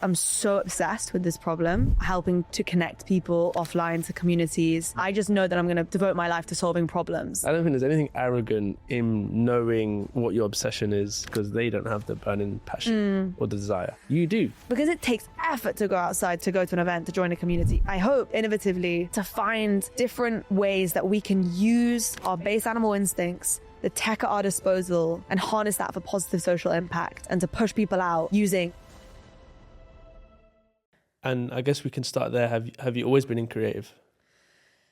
I'm so obsessed with this problem, helping to connect people offline to communities. I just know that I'm going to devote my life to solving problems. I don't think there's anything arrogant in knowing what your obsession is, because they don't have the burning passion or the desire. You do. Because it takes effort to go outside, to go to an event, to join a community. I hope innovatively to find different ways that we can use our base animal instincts, the tech at our disposal, and harness that for positive social impact and to push people out using. And I guess we can start there. Have you always been in creative?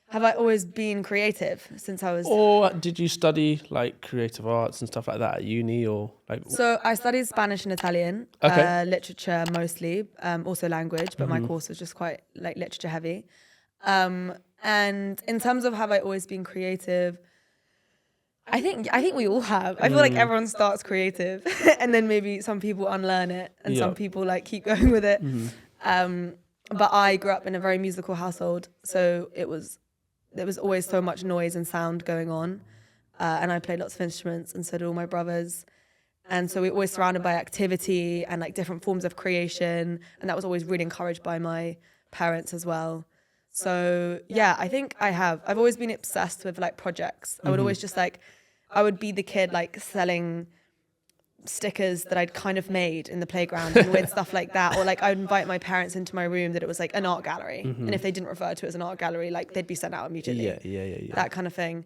Have I always been creative since I was... Or did you study like creative arts and stuff like that at uni, or like... So I studied Spanish and Italian, literature mostly, also language, but my course was just quite like literature heavy. And in terms of have I always been creative, I think we all have. I feel like everyone starts creative and then maybe some people unlearn it and some people like keep going with it. But I grew up in a very musical household, so there was always so much noise and sound going on, and I played lots of instruments, and so did all my brothers, and so we were always surrounded by activity and like different forms of creation, and that was always really encouraged by my parents as well. So yeah, I think I've always been obsessed with like projects. I would always just like, I would be the kid like selling stickers that I'd kind of made in the playground and weird stuff like that, or like I'd invite my parents into my room that it was like an art gallery, and if they didn't refer to it as an art gallery, like they'd be sent out immediately. Yeah. That kind of thing.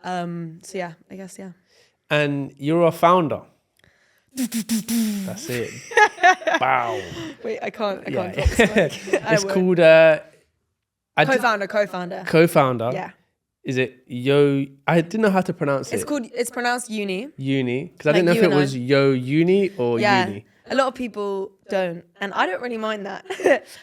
So yeah, I guess, yeah. And you're a founder. That's it. Wow. Wait, I can't talk this much. It's called co-founder. Yeah. Is it Yo? I didn't know how to pronounce it. It's pronounced uni. Uni, because I didn't know if it was Yo Uni or Uni. A lot of people don't, and I don't really mind that.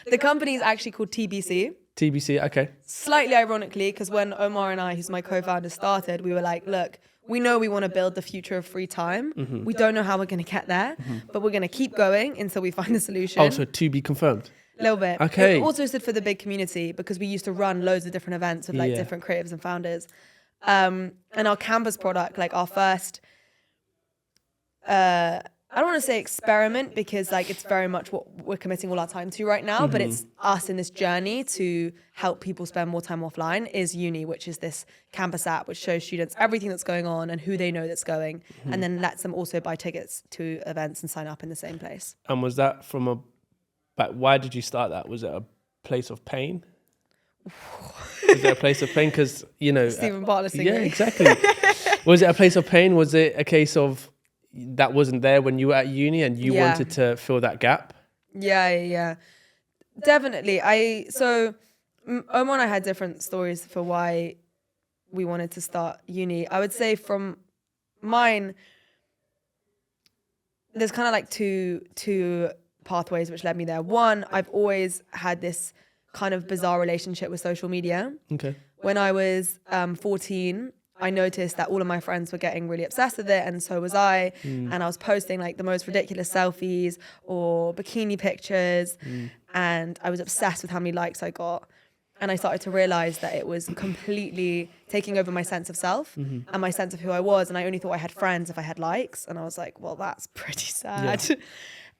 The company is actually called TBC. TBC, okay. Slightly ironically, because when Omar and I, who's my co-founder, started, we were like, look, we know we want to build the future of free time. We don't know how we're going to get there, but we're going to keep going until we find a solution. Oh, so to be confirmed. A little bit. Okay. It also stood for the big community, because we used to run loads of different events with like different creatives and founders. And our campus product, like our first, I don't want to say experiment, because like it's very much what we're committing all our time to right now, but it's us in this journey to help people spend more time offline, is Uni, which is this campus app which shows students everything that's going on and who they know that's going, and then lets them also buy tickets to events and sign up in the same place. And was that from a... But why did you start that? Was it a place of pain? Was it a place of pain? Because, you know... Stephen Bartlett singing. Yeah, exactly. Was it a place of pain? Was it a case of that wasn't there when you were at uni and you wanted to fill that gap? Yeah. Definitely. So Omar and I had different stories for why we wanted to start uni. I would say from mine, there's kind of like two pathways which led me there. One, I've always had this kind of bizarre relationship with social media. Okay. When I was 14, I noticed that all of my friends were getting really obsessed with it, and so was I. And I was posting like the most ridiculous selfies or bikini pictures, and I was obsessed with how many likes I got. And I started to realize that it was completely taking over my sense of self and my sense of who I was. And I only thought I had friends if I had likes. And I was like, well, that's pretty sad. Yeah.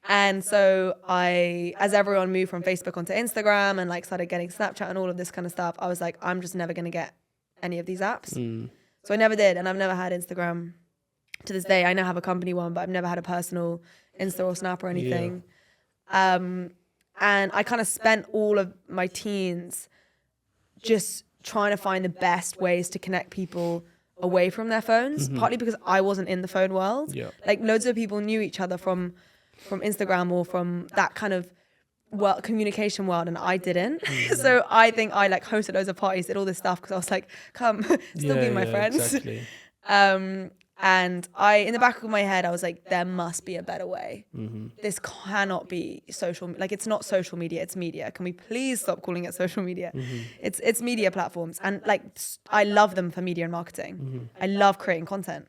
And so as everyone moved from Facebook onto Instagram and like started getting Snapchat and all of this kind of stuff, I was like, I'm just never going to get any of these apps. So I never did. And I've never had Instagram to this day. I now have a company one, but I've never had a personal Insta or Snap or anything. And I kind of spent all of my teens just trying to find the best ways to connect people away from their phones, partly because I wasn't in the phone world. Like loads of people knew each other from Instagram or from that kind of communication world, and I didn't. So I think I like hosted loads of parties, did all this stuff because I was like, come, still be my friends. Exactly. And in the back of my head, I was like, there must be a better way. This cannot be social. Like, it's not social media, it's media. Can we please stop calling it social media? It's media platforms. And like, I love them for media and marketing. I love creating content.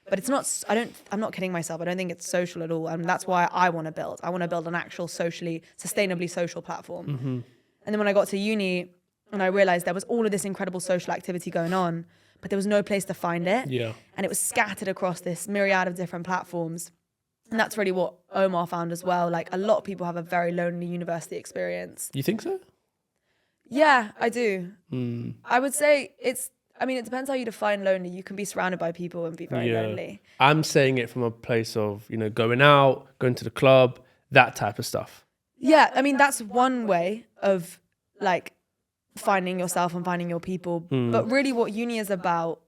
But it's not, I'm not kidding myself. I don't think it's social at all. And that's why I want to build an actual sustainably social platform. And then when I got to uni and I realized there was all of this incredible social activity going on, but there was no place to find it. And it was scattered across this myriad of different platforms. And that's really what Omar found as well. Like a lot of people have a very lonely university experience. You think so? Yeah, I do. Mm. I would say it depends how you define lonely. You can be surrounded by people and be very lonely. I'm saying it from a place of, going out, going to the club, that type of stuff. Yeah, I mean, that's one way of like finding yourself and finding your people. But really what uni is about,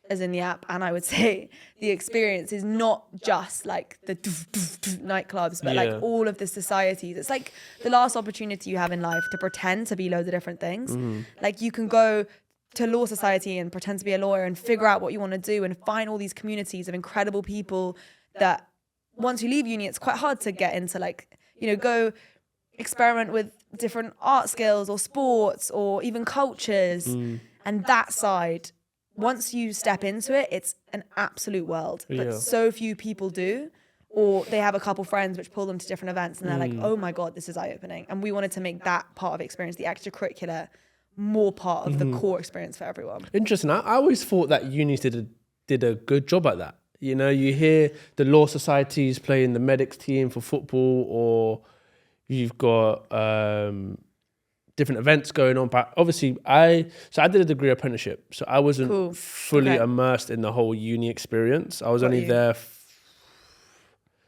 as in the app, and I would say the experience is not just like the nightclubs, but like all of the societies. It's like the last opportunity you have in life to pretend to be loads of different things. Like you can go to law society and pretend to be a lawyer and figure out what you want to do and find all these communities of incredible people that once you leave uni, it's quite hard to get into, like, go experiment with different art skills or sports or even cultures. And that side, once you step into it, it's an absolute world. But so few people do, or they have a couple friends which pull them to different events and they're like, oh my God, this is eye-opening. And we wanted to make that part of experience, the extracurricular, more part of the core experience for everyone. Interesting. I always thought that unis did a good job at that. You hear the law societies playing the medics team for football, or you've got different events going on. But obviously, I did a degree apprenticeship, so I wasn't fully immersed in the whole uni experience. I was only there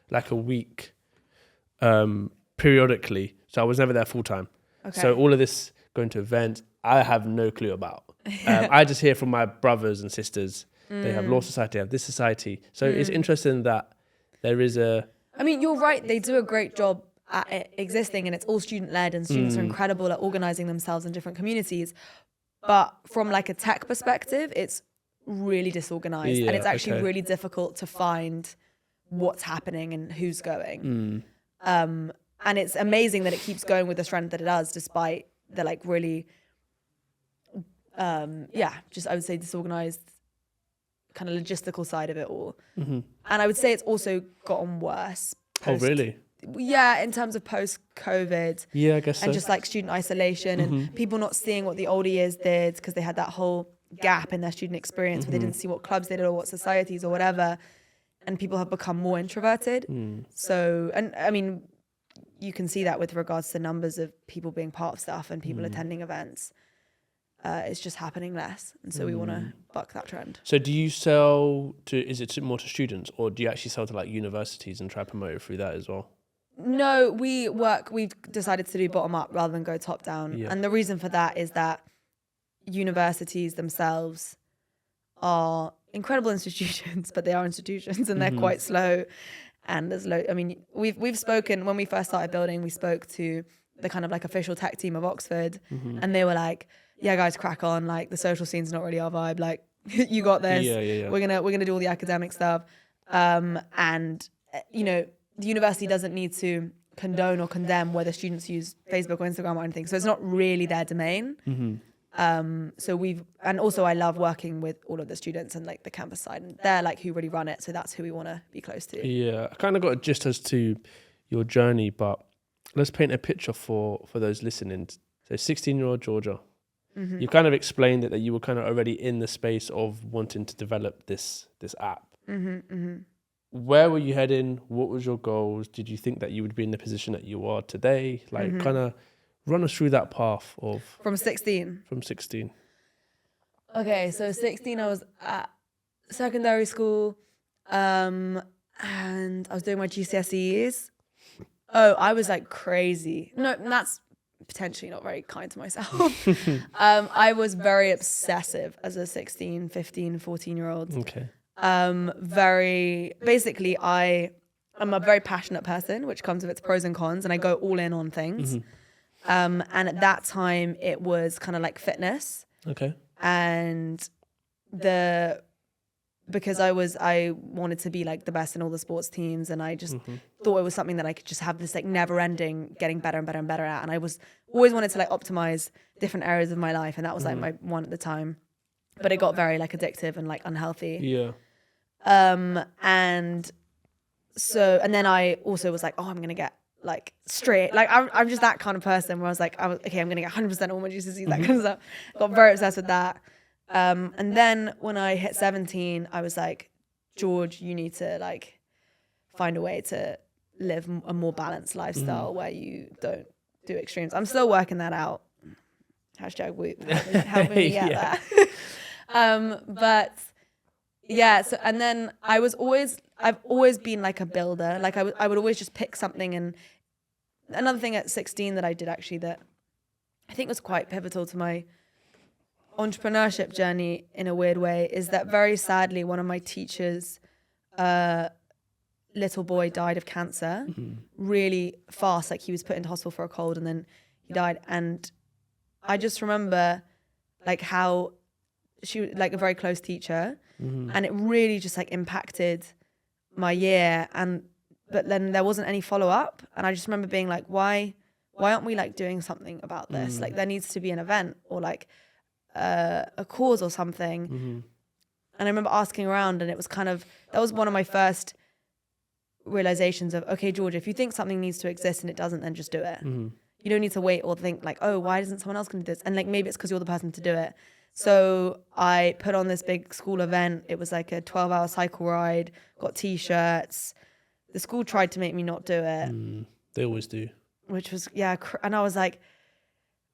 like a week periodically, so I was never there full time. So all of this going to events, I have no clue about. I just hear from my brothers and sisters. They have law society, have this society. So it's interesting that there is a... I mean, you're right. They do a great job at it existing, and it's all student-led, and students are incredible at organizing themselves in different communities. But from like a tech perspective, it's really disorganized, and it's actually really difficult to find what's happening and who's going. And it's amazing that it keeps going with the strength that it does, despite the like really, just I would say disorganized kind of logistical side of it all. And I would say it's also gotten worse. Oh, really? Yeah, in terms of post-COVID. Yeah, I guess so. And just like student isolation and people not seeing what the older years did because they had that whole gap in their student experience where they didn't see what clubs they did or what societies or whatever. And people have become more introverted. So, and I mean, you can see that with regards to numbers of people being part of stuff and people attending events. It's just happening less. And so we want to buck that trend. So do you sell to, is it more to students, or do you actually sell to like universities and try to promote it through that as well? No, we've decided to do bottom up rather than go top down. Yeah. And the reason for that is that universities themselves are incredible institutions, but they are institutions and they're quite slow. And there's we've spoken, when we first started building, we spoke to the kind of like official tech team of Oxford, and they were like, yeah, guys, crack on. Like the social scene's not really our vibe. Like you got this. Yeah. We're gonna do all the academic stuff. And the university doesn't need to condone or condemn whether students use Facebook or Instagram or anything. So it's not really their domain. And also I love working with all of the students and like the campus side, and they're like who really run it. So that's who we want to be close to. Yeah, I kind of got a gist as to your journey, but let's paint a picture for those listening. So 16-year-old Georgia, you kind of explained it, that you were kind of already in the space of wanting to develop this app. Where were you heading? What was your goals? Did you think that you would be in the position that you are today? Like kind of run us through that path of... From 16? From 16. Okay, so 16 I was at secondary school, and I was doing my GCSEs. Oh, I was like crazy. No, that's potentially not very kind to myself. I was very obsessive as a 16, 15, 14-year-old. Okay. I'm a very passionate person, which comes with its pros and cons, and I go all in on things. And at that time, it was kind of like fitness. Okay. And because I wanted to be like the best in all the sports teams, and I just thought it was something that I could just have this like never ending getting better and better and better at. And I was always wanted to like optimize different areas of my life, and that was like my one at the time. But it got very like addictive and like unhealthy. Yeah. And then I also was like, oh, I'm gonna get like straight. Like I'm just that kind of person where I was like, I'm gonna get 100% all my GCSEs, that kind of stuff. Got very obsessed with that. And then when I hit 17, I was like, George, you need to like find a way to live a more balanced lifestyle where you don't do extremes. I'm still working that out. Hashtag Whoop, helping me get there. But yeah, so, and then I've always been like a builder. Like I would always just pick something. And another thing at 16 that I did actually that I think was quite pivotal to my entrepreneurship journey in a weird way is that very sadly, one of my teachers, little boy died of cancer really fast. Like he was put into hospital for a cold and then he died. And I just remember like how she was like a very close teacher and it really just like impacted my year. But then there wasn't any follow up. And I just remember being like, why aren't we like doing something about this? Like there needs to be an event or like a cause or something. And I remember asking around and it was that was one of my first realizations of, okay, Georgia, if you think something needs to exist and it doesn't, then just do it. You don't need to wait or think like, oh, why isn't someone else going to do this? And like, maybe it's because you're the person to do it. So I put on this big school event. It was like a 12-hour cycle ride, got T-shirts. The school tried to make me not do it. They always do. Which was, and I was like,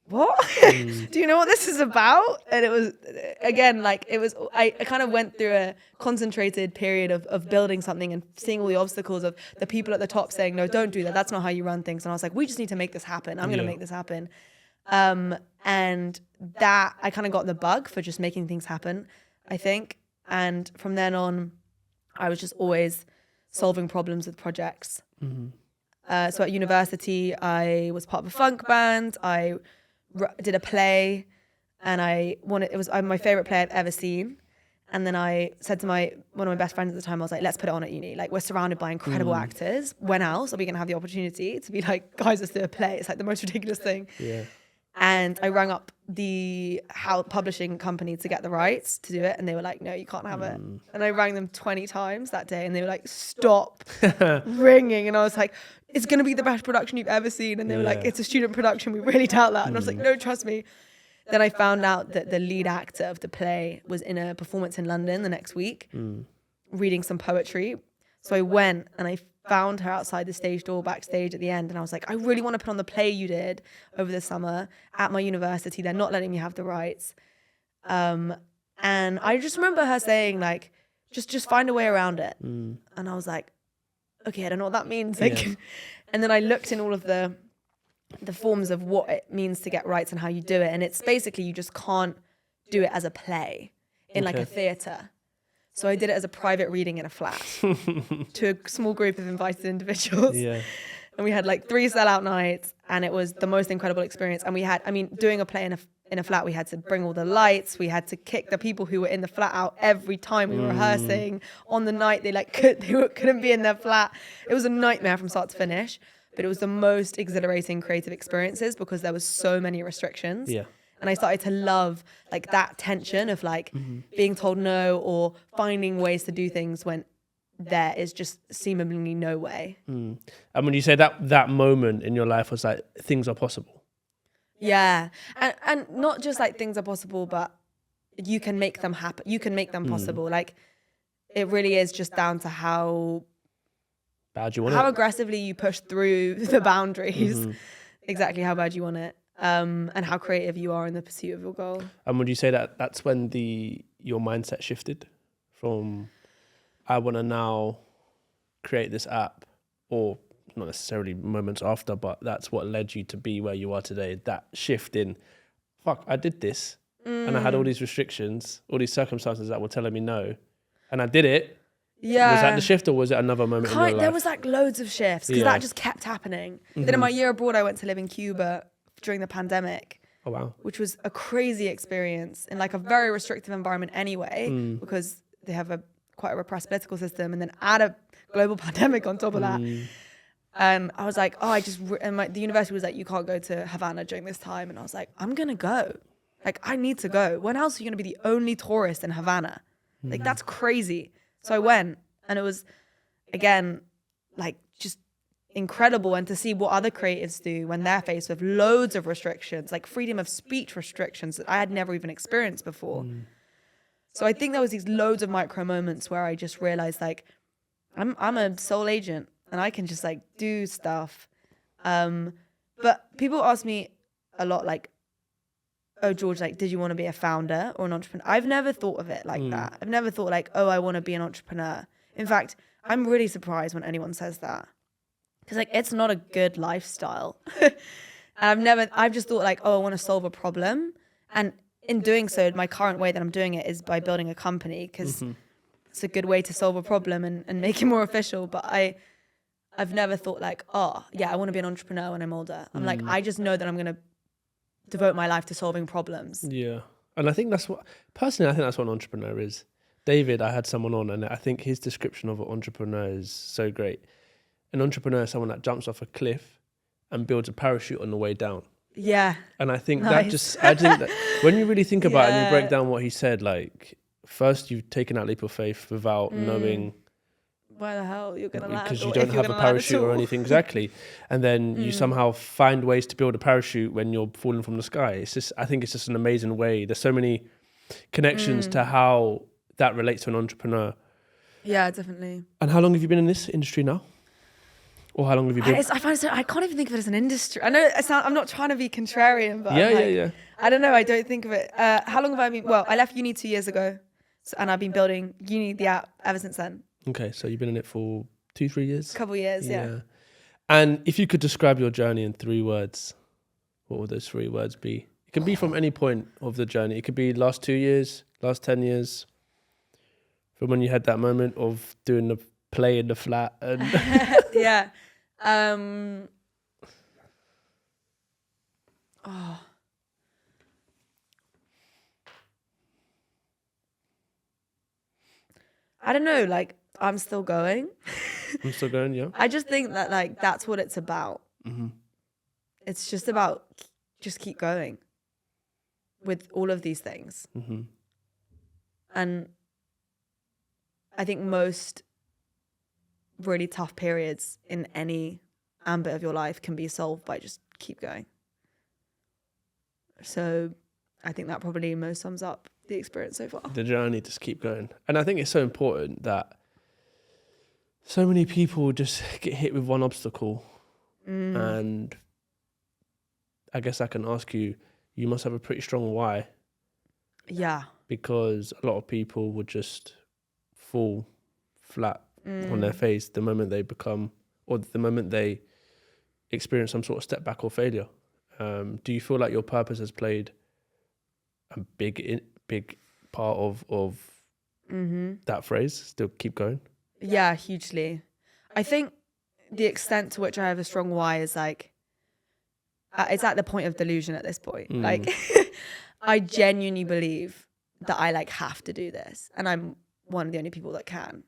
what? Do you know what this is about? And it was, again, like I kind of went through a concentrated period of building something and seeing all the obstacles of the people at the top saying, no, don't do that. That's not how you run things. And I was like, we just need to make this happen. I'm going to make this happen. And that I kind of got the bug for just making things happen, I think. And from then on, I was just always solving problems with projects. So at university, I was part of a funk band. I did a play and it was my favorite play I've ever seen. And then I said to one of my best friends at the time, I was like, let's put it on at uni. Like we're surrounded by incredible actors. When else are we going to have the opportunity to be like, guys, let's do a play? It's like the most ridiculous thing. Yeah. And I rang up the publishing company to get the rights to do it. And they were like, no, you can't have it. And I rang them 20 times that day and they were like, stop ringing. And I was like, it's going to be the best production you've ever seen. And they were like, it's a student production. We really doubt that. And I was like, no, trust me. Then I found out that the lead actor of the play was in a performance in London the next week, reading some poetry. So I went and I found her outside the stage door backstage at the end. And I was like, I really want to put on the play you did over the summer at my university. They're not letting me have the rights. And I just remember her saying like, just find a way around it. And I was like, okay, I don't know what that means. Like, and then I looked in all of the forms of what it means to get rights and how you do it. And it's basically, you just can't do it as a play in like a theatre. So I did it as a private reading in a flat to a small group of invited individuals. Yeah. And we had like 3 sellout nights and it was the most incredible experience. And we had, doing a play in a flat, we had to bring all the lights. We had to kick the people who were in the flat out every time we were rehearsing. On the night, they couldn't be in their flat. It was a nightmare from start to finish, but it was the most exhilarating creative experiences because there was so many restrictions. Yeah. And I started to love like that tension of like being told no or finding ways to do things when there is just seemingly no way. And when you say that moment in your life was like things are possible. Yeah. And not just like things are possible, but you can make them happen. You can make them possible. Like it really is just down to how bad you want how aggressively you push through the boundaries. Exactly how bad you want it. And how creative you are in the pursuit of your goal. And would you say that that's when your mindset shifted from I want to now create this app, or not necessarily moments after, but that's what led you to be where you are today? That shift in, fuck, I did this and I had all these restrictions, all these circumstances that were telling me no, and I did it. Yeah. Was that the shift or was it another moment in your life? There was like loads of shifts because that just kept happening. Then in my year abroad, I went to live in Cuba during the pandemic. Oh wow. Which was a crazy experience in like a very restrictive environment anyway, because they have quite a repressed political system, and then add a global pandemic on top of that. And I was like, the university was like, you can't go to Havana during this time. And I was like, I'm gonna go. Like, I need to go. When else are you gonna be the only tourist in Havana? Like, that's crazy. So I went, and it was, again, like just incredible. And to see what other creatives do when they're faced with loads of restrictions, like freedom of speech restrictions that I had never even experienced before. So I think there was these loads of micro moments where I just realized like, I'm a sole agent and I can just like do stuff. But people ask me a lot like, oh, George, like, did you want to be a founder or an entrepreneur? I've never thought of it like that. I've never thought like, oh, I want to be an entrepreneur. In fact, I'm really surprised when anyone says that. Because like, it's not a good lifestyle. I've just thought like, oh, I want to solve a problem. And in doing so, my current way that I'm doing it is by building a company because it's a good way to solve a problem and make it more official. But I've never thought like, oh, yeah, I want to be an entrepreneur when I'm older. I'm like, I just know that I'm going to devote my life to solving problems. Yeah. And I think that's what an entrepreneur is. David, I had someone on and I think his description of an entrepreneur is so great. An entrepreneur is someone that jumps off a cliff and builds a parachute on the way down. Yeah. And I think nice. I think that when you really think about it and you break down what he said, like first you've taken that leap of faith without knowing where the hell you're going to land. Because you don't have a parachute or anything. Exactly. And then you somehow find ways to build a parachute when you're falling from the sky. I think it's just an amazing way. There's so many connections to how that relates to an entrepreneur. Yeah, definitely. And how long have you been in this industry now? Or how long have you been? I find I can't even think of it as an industry. I know I'm not trying to be contrarian, but Yeah. I don't know. I don't think of it. How long have I been? Well, I left uni 2 years ago, and I've been building the app ever since then. Okay, so you've been in it for 2-3 years? Couple years, yeah. And if you could describe your journey in 3 words, what would those 3 words be? It can be from any point of the journey. It could be last 2 years, last 10 years, from when you had that moment of doing the play in the flat. And Yeah. I don't know, like, I'm still going. I'm still going, yeah. I just think that, like, that's what it's about. It's just about just keep going with all of these things. And I think most really tough periods in any ambit of your life can be solved by just keep going. So I think that probably most sums up the experience so far. The journey, just keep going. And I think it's so important that so many people just get hit with one obstacle. And I guess I can ask you, you must have a pretty strong why. Yeah. Because a lot of people would just fall flat on their face the moment they become, or the moment they experience some sort of step back or failure. Do you feel like your purpose has played a big part of that phrase, still keep going? Yeah, hugely. I think the extent to which I have a strong why is like, it's at the point of delusion at this point. Like, I genuinely believe that I like have to do this. And I'm one of the only people that can.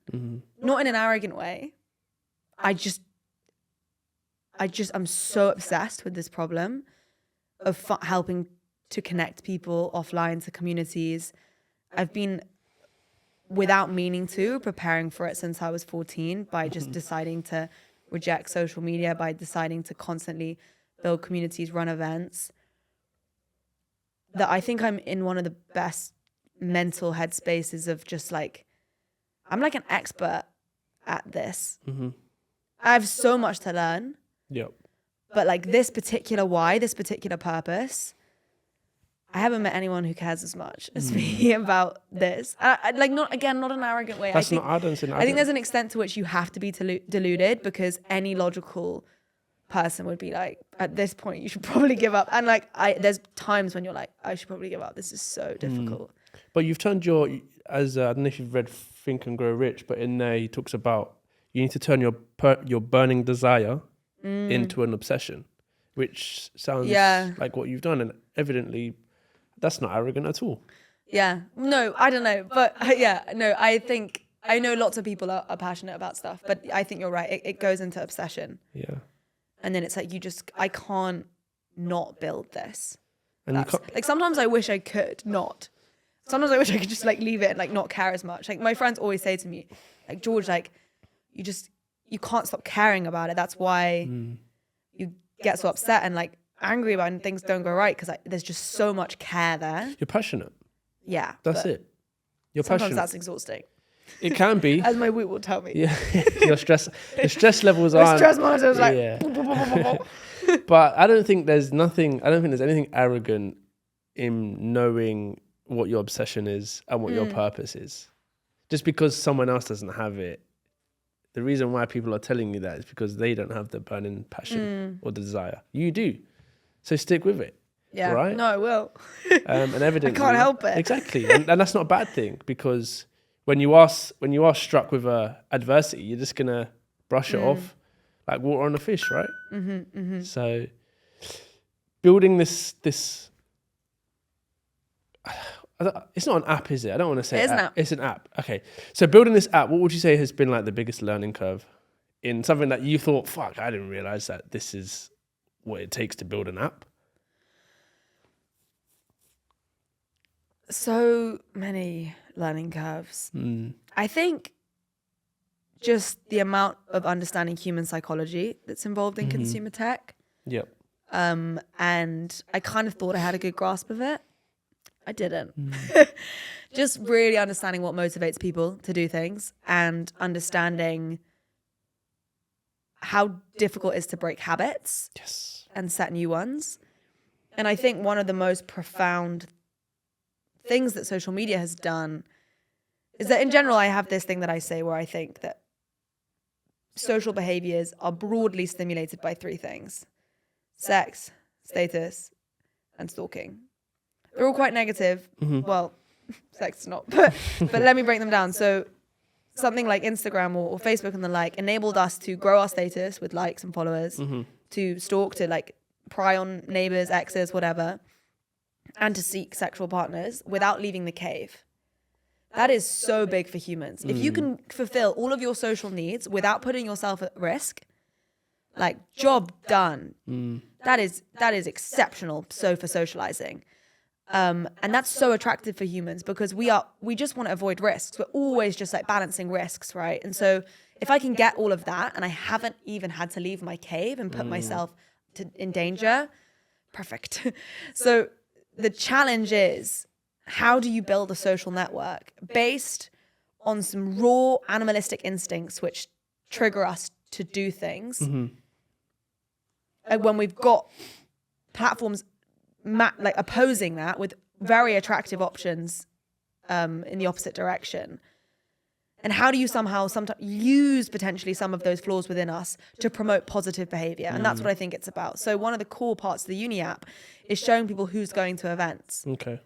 Not in an arrogant way. I'm so obsessed with this problem of helping to connect people offline to communities. I've been, without meaning to, preparing for it since I was 14 by just deciding to reject social media, by deciding to constantly build communities, run events. That I think I'm in one of the best mental headspaces of just like, I'm like an expert at this. I have so much to learn. Yep. But like this particular why, this particular purpose, I haven't met anyone who cares as much as me about this. Like, not an arrogant way. I think there's an extent to which you have to be deluded, because any logical person would be like, at this point, you should probably give up. And like, there's times when you're like, I should probably give up. This is so difficult. But you've turned I don't know if you've read Think and Grow Rich, but in there he talks about you need to turn your burning desire into an obsession, which sounds like what you've done. And evidently, that's not arrogant at all. Yeah. No, I don't know. But I think, I know lots of people are passionate about stuff, but I think you're right. It goes into obsession. Yeah. And then it's like, I can't not build this. And like, sometimes I wish I could not. Sometimes I wish I could just like leave it and like not care as much. Like, my friends always say to me, like, George, like, you can't stop caring about it. That's why you get so upset and like angry about when things don't go right, because like, there's just so much care there. You're passionate. Yeah. That's it. You're sometimes passionate. That's exhausting. It can be. As my woo will tell me. Yeah, the stress levels The aren't. stress monitor is like, Yeah. But I don't think there's anything arrogant in knowing what your obsession is and what your purpose is. Just because someone else doesn't have it, the reason why people are telling you that is because they don't have the burning passion or the desire. You do. So stick with it. yeah, right? no, I will. And evidently, I can't help it. Exactly. And that's not a bad thing, because when you are struck with adversity, you're just going to brush it off like water on a fish, right? So building this it's not an app, is it? I don't want to say it is an app. It's an app. Okay. So building this app, what would you say has been like the biggest learning curve in something that you thought, fuck, I didn't realize that this is what it takes to build an app? So many learning curves. I think just the amount of understanding human psychology that's involved in consumer tech. Yep. And I kind of thought I had a good grasp of it. I didn't. Just really understanding what motivates people to do things and understanding how difficult it is to break habits and set new ones. And I think one of the most profound things that social media has done is that in general, I have this thing that I say where I think that social behaviors are broadly stimulated by three things: sex, status, and stalking. They're all quite negative. Well, sex is not, but let me break them down. So something like Instagram or Facebook and the like enabled us to grow our status with likes and followers, to stalk, to like pry on neighbors, exes, whatever, and to seek sexual partners without leaving the cave. That is so big for humans. If you can fulfill all of your social needs without putting yourself at risk, like, job done. That is exceptional. So for socializing. And that's so attractive for humans because we just want to avoid risks. We're always just like balancing risks, right? And so if I can get all of that and I haven't even had to leave my cave and put myself in danger, perfect. So the challenge is, how do you build a social network based on some raw animalistic instincts which trigger us to do things? And when we've got platforms like opposing that with very attractive options in the opposite direction. And how do you sometimes use potentially some of those flaws within us to promote positive behavior? And that's what I think it's about. So one of the core parts of the Uni app is showing people who's going to events. Okay.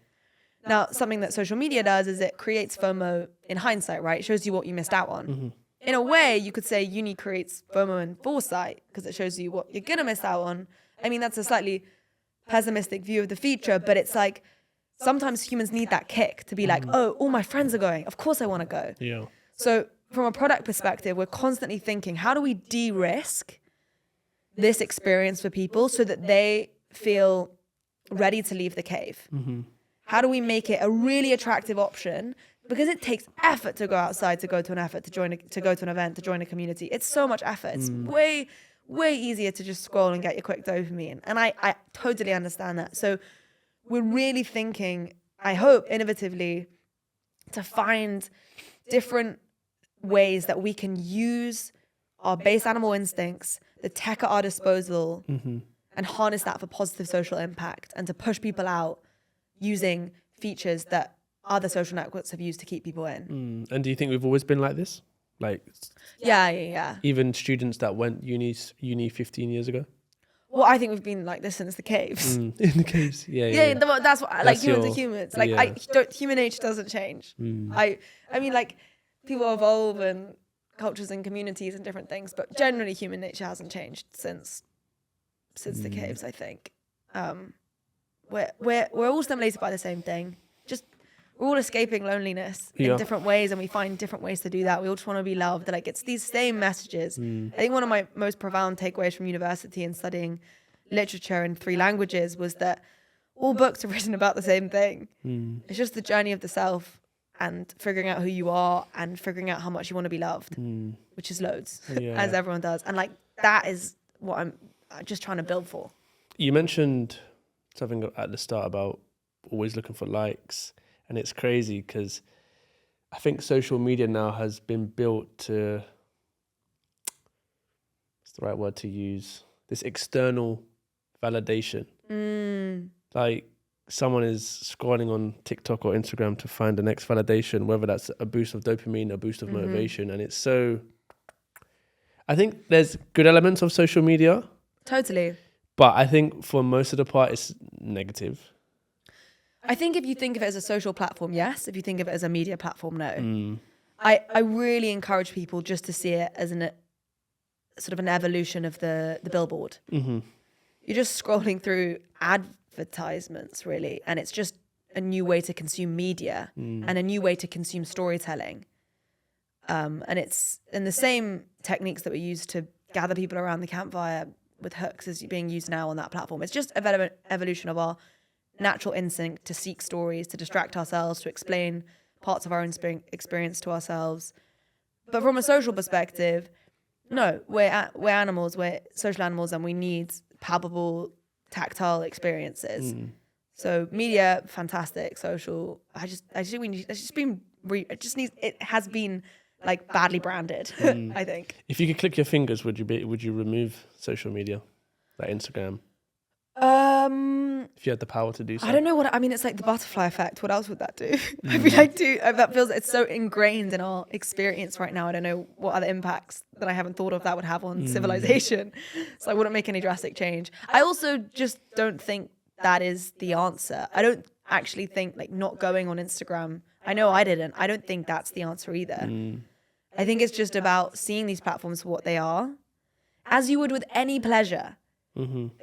Now, something that social media does is it creates FOMO in hindsight, right? It shows you what you missed out on. In a way, you could say Uni creates FOMO in foresight because it shows you what you're going to miss out on. I mean, that's a slightly pessimistic view of the future, but it's like sometimes humans need that kick to be like, oh, all my friends are going. Of course I want to go. Yeah. So from a product perspective, we're constantly thinking, how do we de-risk this experience for people so that they feel ready to leave the cave? How do we make it a really attractive option? Because it takes effort to go outside, to go to an event, to join a community. It's so much effort. It's way easier to just scroll and get your quick dopamine. And I totally understand that. So we're really thinking, I hope, innovatively to find different ways that we can use our base animal instincts, the tech at our disposal, and harness that for positive social impact and to push people out using features that other social networks have used to keep people in. And do you think we've always been like this? Like, yeah. Even students that went uni 15 years ago? Well, I think we've been like this since the caves. In the caves, yeah. That's what, like, humans are humans. Like, human nature doesn't change. I mean, like, people evolve and cultures and communities and different things, but generally human nature hasn't changed since the caves, I think. We're all stimulated by the same thing. We're all escaping loneliness in different ways, and we find different ways to do that. We all just want to be loved. Like, it's these same messages. I think one of my most profound takeaways from university and studying literature in 3 languages was that all books are written about the same thing. It's just the journey of the self and figuring out who you are and figuring out how much you want to be loved, which is loads, as everyone does. And like, that is what I'm just trying to build for. You mentioned something at the start about always looking for likes. And it's crazy because I think social media now has been built to, what's the right word to use? This external validation. Like someone is scrolling on TikTok or Instagram to find the next validation, whether that's a boost of dopamine, a boost of motivation. And it's so, I think there's good elements of social media. Totally. But I think for most of the part, it's negative. I think if you think of it as a social platform, yes. If you think of it as a media platform, no. I really encourage people just to see it as an sort of an evolution of the billboard. You're just scrolling through advertisements, really, and it's just a new way to consume media and a new way to consume storytelling. And it's in the same techniques that we use to gather people around the campfire with hooks is being used now on that platform. It's just an evolution of our natural instinct to seek stories, to distract ourselves, to explain parts of our own experience to ourselves. But from a social perspective, no, we're animals, we're social animals, and we need palpable, tactile experiences. So media, fantastic. Social, it has been like badly branded. I think. If you could click your fingers, would you remove social media, like Instagram? If you had the power to do so. I don't know what I mean. It's like the butterfly effect. What else would that do? I feel like that feels it's so ingrained in our experience right now. I don't know what other impacts that I haven't thought of that would have on civilization. So I wouldn't make any drastic change. I also just don't think that is the answer. I don't actually think like not going on Instagram. I know I didn't. I don't think that's the answer either. I think it's just about seeing these platforms for what they are, as you would with any pleasure.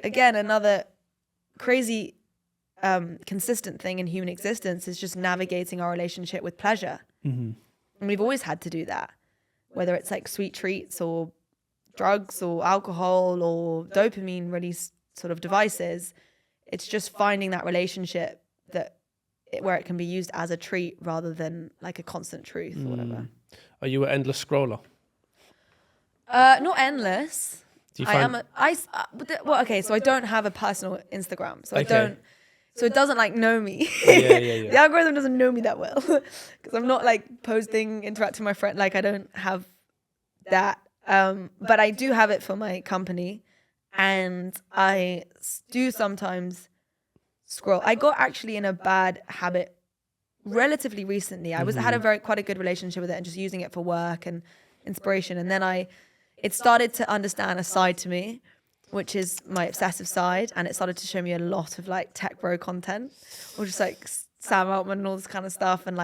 Again, another crazy consistent thing in human existence is just navigating our relationship with pleasure. And we've always had to do that, whether it's like sweet treats or drugs or alcohol or dopamine release sort of devices. It's just finding that relationship where it can be used as a treat rather than like a constant truth or whatever. Are you an endless scroller? Not endless. Do you find... okay, so I don't have a personal Instagram, so I don't. So it doesn't like know me. Yeah. The algorithm doesn't know me that well because I'm not like posting, interacting with my friend. Like I don't have that. But I do have it for my company, and I do sometimes scroll. I got actually in a bad habit relatively recently. I had quite a good relationship with it and just using it for work and inspiration, and then it started to understand a side to me, which is my obsessive side, and it started to show me a lot of like tech bro content, or just like Sam Altman and all this kind of stuff, and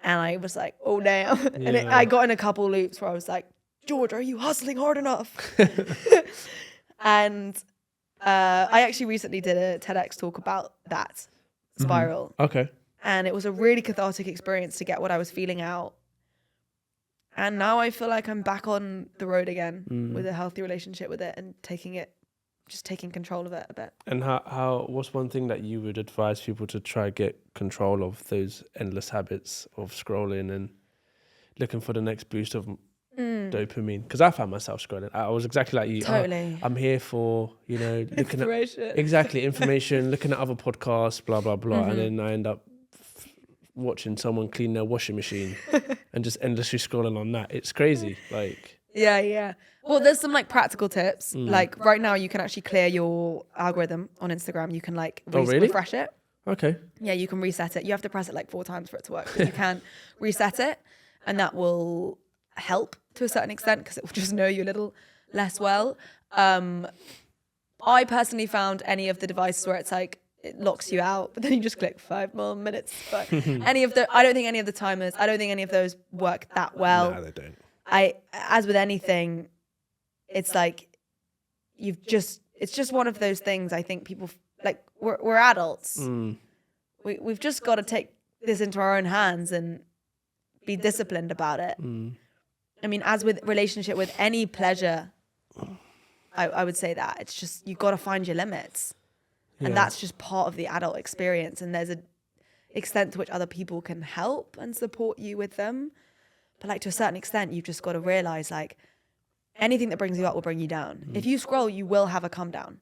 I was like, oh damn, and I got in a couple loops where I was like, George, are you hustling hard enough? And I actually recently did a TEDx talk about that spiral. Okay. And it was a really cathartic experience to get what I was feeling out. And now I feel like I'm back on the road again with a healthy relationship with it and taking control of it a bit. And what's one thing that you would advise people to try get control of those endless habits of scrolling and looking for the next boost of dopamine? Because I found myself scrolling. I was exactly like you. Totally. I'm here for, looking Inspiration. Exactly, information, looking at other podcasts, blah, blah, blah. And then I end up watching someone clean their washing machine and just endlessly scrolling on that. It's crazy. Like, yeah. Well, there's some like practical tips. Like right now you can actually clear your algorithm on Instagram. You can like refresh it. Okay. Yeah, you can reset it. You have to press it like 4 times for it to work. But you can reset it, and that will help to a certain extent because it will just know you a little less well. I personally found any of the devices where it's like it locks you out, but then you just click 5 more minutes. But I don't think any of the timers, I don't think any of those work that well. No, they don't. As with anything, it's like it's just one of those things. I think people like we're adults. We've just got to take this into our own hands and be disciplined about it. I mean, as with relationship with any pleasure, I would say that it's just you've got to find your limits. And that's just part of the adult experience. And there's an extent to which other people can help and support you with them. But like to a certain extent, you've just got to realize like anything that brings you up will bring you down. If you scroll, you will have a come down.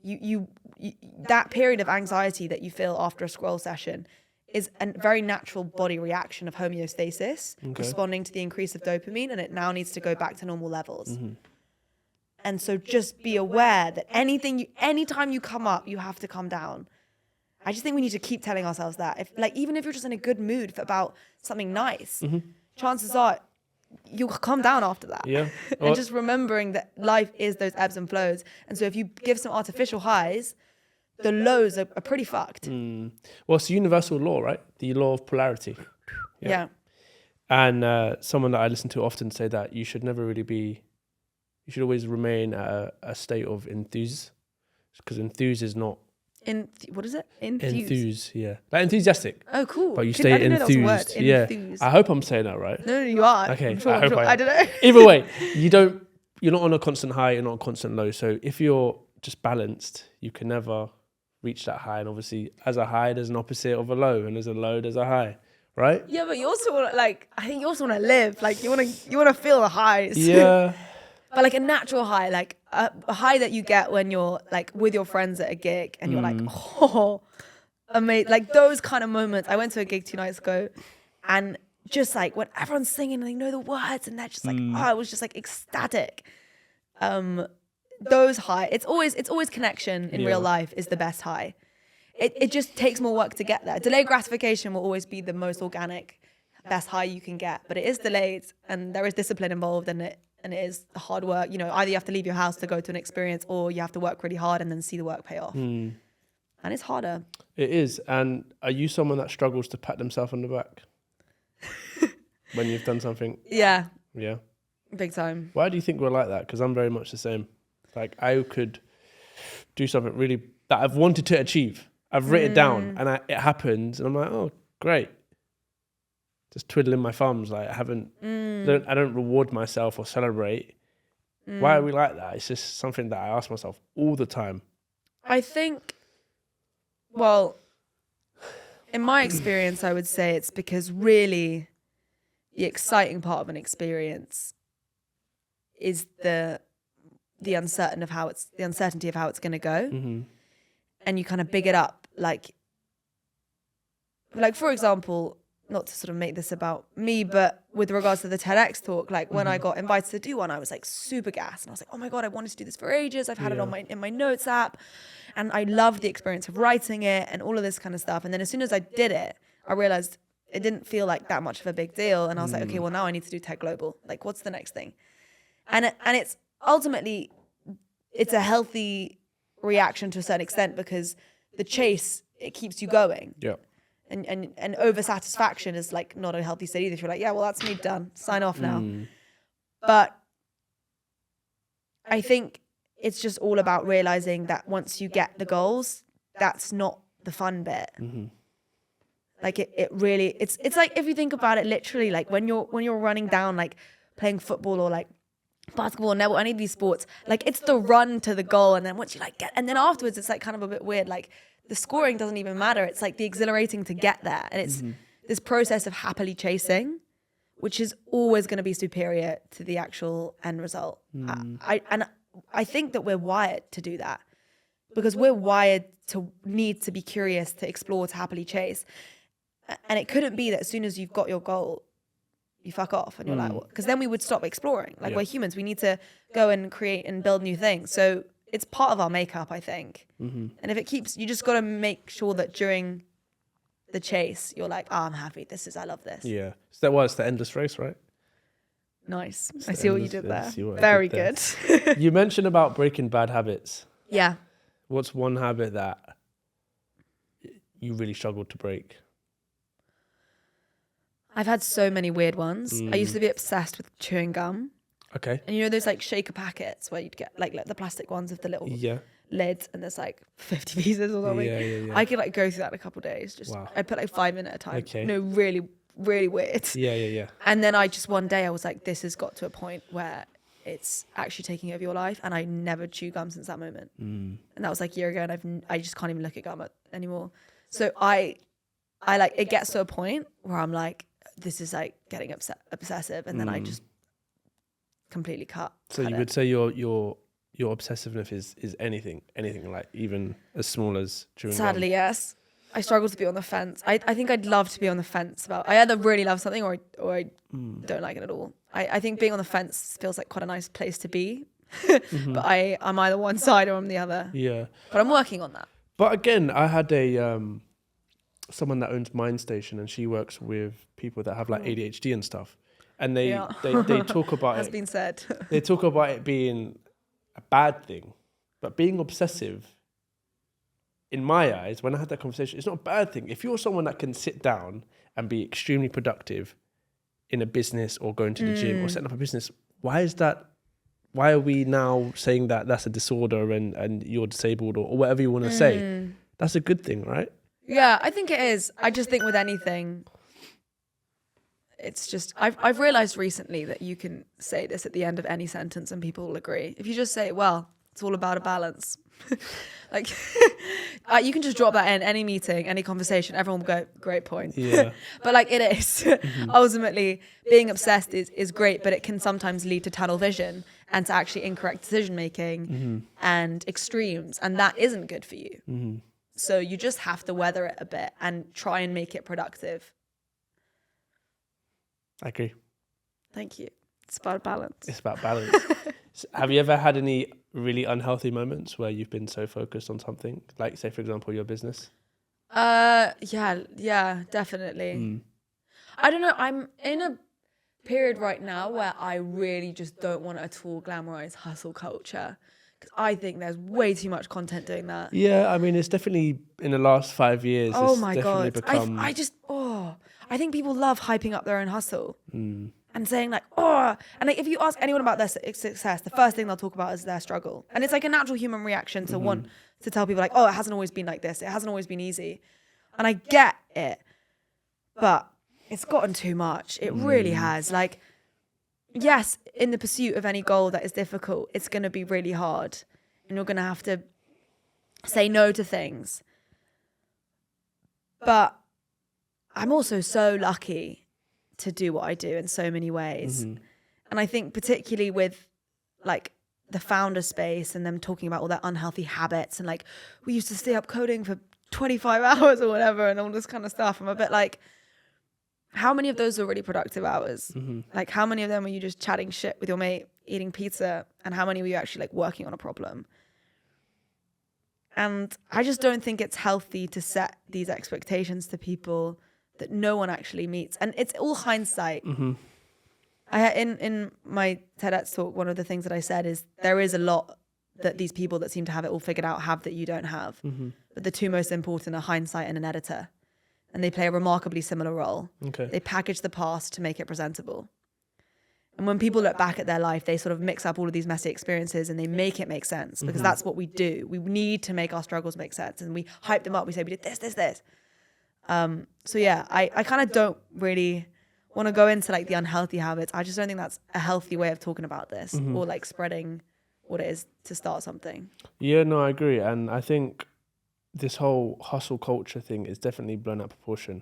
You that period of anxiety that you feel after a scroll session is a very natural body reaction of homeostasis, responding to the increase of dopamine, and it now needs to go back to normal levels. And so just be aware that anytime you come up, you have to come down. I just think we need to keep telling ourselves that. Even if you're just in a good mood about something nice, chances are you'll come down after that. Yeah. And just remembering that life is those ebbs and flows. And so if you give some artificial highs, the lows are pretty fucked. Well, it's a universal law, right? The law of polarity. Yeah. And someone that I listen to often say that you should never really be, you should always remain at a state of enthuse, because enthuse is not. What is it? Enthuse. Enthuse, yeah. Like enthusiastic. Oh, cool. But you I stay didn't know that was a word. enthused. Yeah. Enthuse. I hope I'm saying that right. No, you are. Okay. I'm sure, I hope I am. I don't know. Either way, you're not on a constant high, you're not on a constant low. So if you're just balanced, you can never reach that high. And obviously, as a high, there's an opposite of a low, and as a low, there's a high, right? Yeah, but you also want to, I think you also want to live. You want to feel the highs. Yeah. But a natural high, a high that you get when you're with your friends at a gig and you're oh, amazing. Those kind of moments. I went to a gig 2 nights ago, and just when everyone's singing and they know the words and they're just oh, it was just ecstatic. Those high, it's always connection in real life is the best high. It just takes more work to get there. Delayed gratification will always be the most organic, best high you can get, but it is delayed and there is discipline involved in it. And it is hard work. Either you have to leave your house to go to an experience, or you have to work really hard and then see the work pay off. And it's harder. It is. And are you someone that struggles to pat themselves on the back when you've done something? Yeah. Yeah. Big time. Why do you think we're like that? Because I'm very much the same. I could do something really that I've wanted to achieve. I've written it down and it happens, and I'm like, oh, great. Just twiddling my thumbs. I don't reward myself or celebrate. Why are we like that? It's just something that I ask myself all the time. I think, well, in my experience, I would say it's because really the exciting part of an experience is the uncertainty of how it's going to go. And you kind of big it up. For example, not to sort of make this about me, but with regards to the TEDx talk, when I got invited to do one, I was super gassed. And I was like, oh my God, I wanted to do this for ages. I've had it on in my notes app. And I loved the experience of writing it and all of this kind of stuff. And then as soon as I did it, I realized it didn't feel like that much of a big deal. And I was like, okay, well now I need to do TED Global. What's the next thing? And it's ultimately, it's a healthy reaction to a certain extent, because the chase, it keeps you going. Yeah. And over satisfaction is not a healthy state either. If you're yeah, well, that's me done. Sign off now. But I think it's just all about realizing that once you get the goals, that's not the fun bit. It really, it's if you think about it literally, when you're running down, playing football or basketball, netball, any of these sports, it's the run to the goal. And then once you get, and then afterwards it's kind of a bit weird. The scoring doesn't even matter. It's the exhilarating to get there. And it's this process of happily chasing, which is always going to be superior to the actual end result. I think that we're wired to do that, because we're wired to need to be curious, to explore, to happily chase. And it couldn't be that as soon as you've got your goal, you fuck off and you're because then we would stop exploring. We're humans. We need to go and create and build new things. So it's part of our makeup, I think. And if it keeps, you just got to make sure that during the chase, you're oh, I'm happy. I love this. Yeah. So it's the endless race, right? Nice. I see what you did there. Very good. You mentioned about breaking bad habits. Yeah. What's one habit that you really struggled to break? I've had so many weird ones. I used to be obsessed with chewing gum. Okay. And those shaker packets where you'd get the plastic ones with the little lids, and there's 50 pieces or something. Yeah. I could go through that in a couple of days. I put 5 minutes at a time. Okay. No, really, really weird. Yeah. And then one day I was this has got to a point where it's actually taking over your life, and I never chew gum since that moment. And that was a year ago, and I just can't even look at gum anymore. So I it gets to a point where I'm this is getting obsessive, and then I just completely cut. So you would say your obsessiveness is anything, even as small as chewing gum? Sadly, yes. I struggle to be on the fence. I think I'd love to be on the fence about. I either really love something or I don't like it at all. I think being on the fence feels like quite a nice place to be. But I'm either one side or I'm the other. Yeah. But I'm working on that. But again, I had someone that owns Mind Station, and she works with people that have like ADHD and stuff. And they talk about Has been said. They talk about it being a bad thing, but being obsessive, in my eyes, when I had that conversation, it's not a bad thing. If you're someone that can sit down and be extremely productive in a business or going to the gym or setting up a business, why is that? Why are we now saying that that's a disorder and you're disabled or whatever you want to say? That's a good thing, right? Yeah, I think it is. I just think with anything, it's just, I've realized recently that you can say this at the end of any sentence and people will agree. If you just say, well, it's all about a balance. Like, you can just drop that in any meeting, any conversation, everyone will go, great point. Yeah. But like it is. Ultimately, being obsessed is great, but it can sometimes lead to tunnel vision and to actually incorrect decision making and extremes. And that isn't good for you. So you just have to weather it a bit and try and make it productive. I agree. Thank you. It's about balance. It's about balance. Have you ever had any really unhealthy moments where you've been so focused on something, like say for example your business? Yeah, definitely. I don't know, I'm in a period right now where I really just don't want to at all glamorize hustle culture, because I think there's way too much content doing that. Yeah, I mean, it's definitely in the last 5 years. Oh it's my definitely God. become... I think people love hyping up their own hustle and saying like, and like if you ask anyone about their success, the first thing they'll talk about is their struggle. And it's like a natural human reaction to want to tell people like, oh, it hasn't always been like this. It hasn't always been easy. And I get it, but it's gotten too much. It really has. Like, yes, in the pursuit of any goal that is difficult, it's going to be really hard and you're going to have to say no to things. But I'm also so lucky to do what I do in so many ways. And I think particularly with like the founder space and them talking about all their unhealthy habits and like, we used to stay up coding for 25 hours or whatever and all this kind of stuff. I'm a bit like, how many of those are really productive hours? Like how many of them were you just chatting shit with your mate, eating pizza? And how many were you actually like working on a problem? And I just don't think it's healthy to set these expectations to people that no one actually meets. And it's all hindsight. In my TEDx talk, one of the things that I said is there is a lot that these people that seem to have it all figured out have that you don't have. But the two most important are hindsight and an editor. And they play a remarkably similar role. They package the past to make it presentable. And when people look back at their life, they sort of mix up all of these messy experiences and they make it make sense, because that's what we do. We need to make our struggles make sense. And we hype them up. We say, we did this. So yeah, I kind of don't really want to go into like the unhealthy habits. I just don't think that's a healthy way of talking about this or like spreading what it is to start something. Yeah, no, I agree. And I think this whole hustle culture thing is definitely blown out of proportion,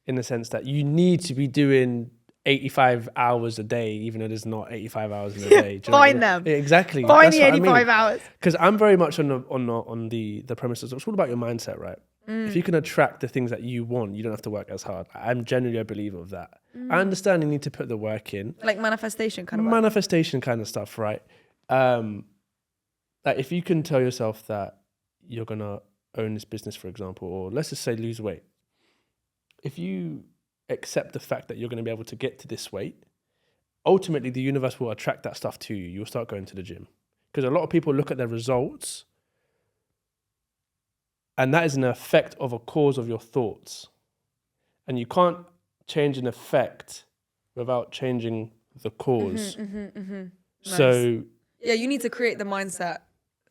in the sense that you need to be doing 85 hours a day, even though there's not 85 hours in a day. Find them. Exactly. Find the 85 hours. Because I'm very much on the premises. It's all about your mindset, right? If you can attract the things that you want, you don't have to work as hard. I'm genuinely a believer of that. I understand you need to put the work in. Like manifestation kind of work. Manifestation kind of stuff, right? Like if you can tell yourself that you're going to own this business, for example, or let's just say lose weight. If you accept the fact that you're going to be able to get to this weight, ultimately the universe will attract that stuff to you. You'll start going to the gym. Because a lot of people look at their results, and that is an effect of a cause of your thoughts. And you can't change an effect without changing the cause. So nice. Yeah, you need to create the mindset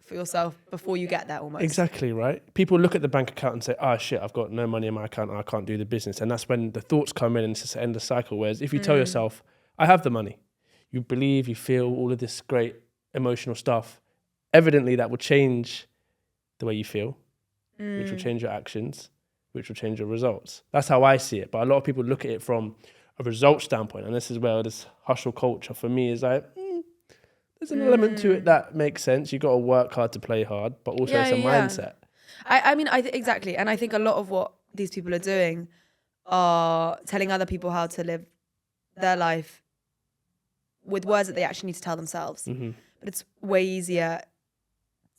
for yourself before you get there almost. Exactly, right? People look at the bank account and say, oh shit, I've got no money in my account, I can't do the business. And that's when the thoughts come in and it's just the end of the cycle. Whereas if you tell yourself, I have the money, you believe, you feel all of this great emotional stuff, evidently that will change the way you feel, which will change your actions, which will change your results. That's how I see it. But a lot of people look at it from a result standpoint. And this is where this hustle culture for me is like, there's an element to it that makes sense. You got to work hard to play hard, but also it's a mindset. Exactly. And I think a lot of what these people are doing are telling other people how to live their life with words that they actually need to tell themselves. Mm-hmm. But it's way easier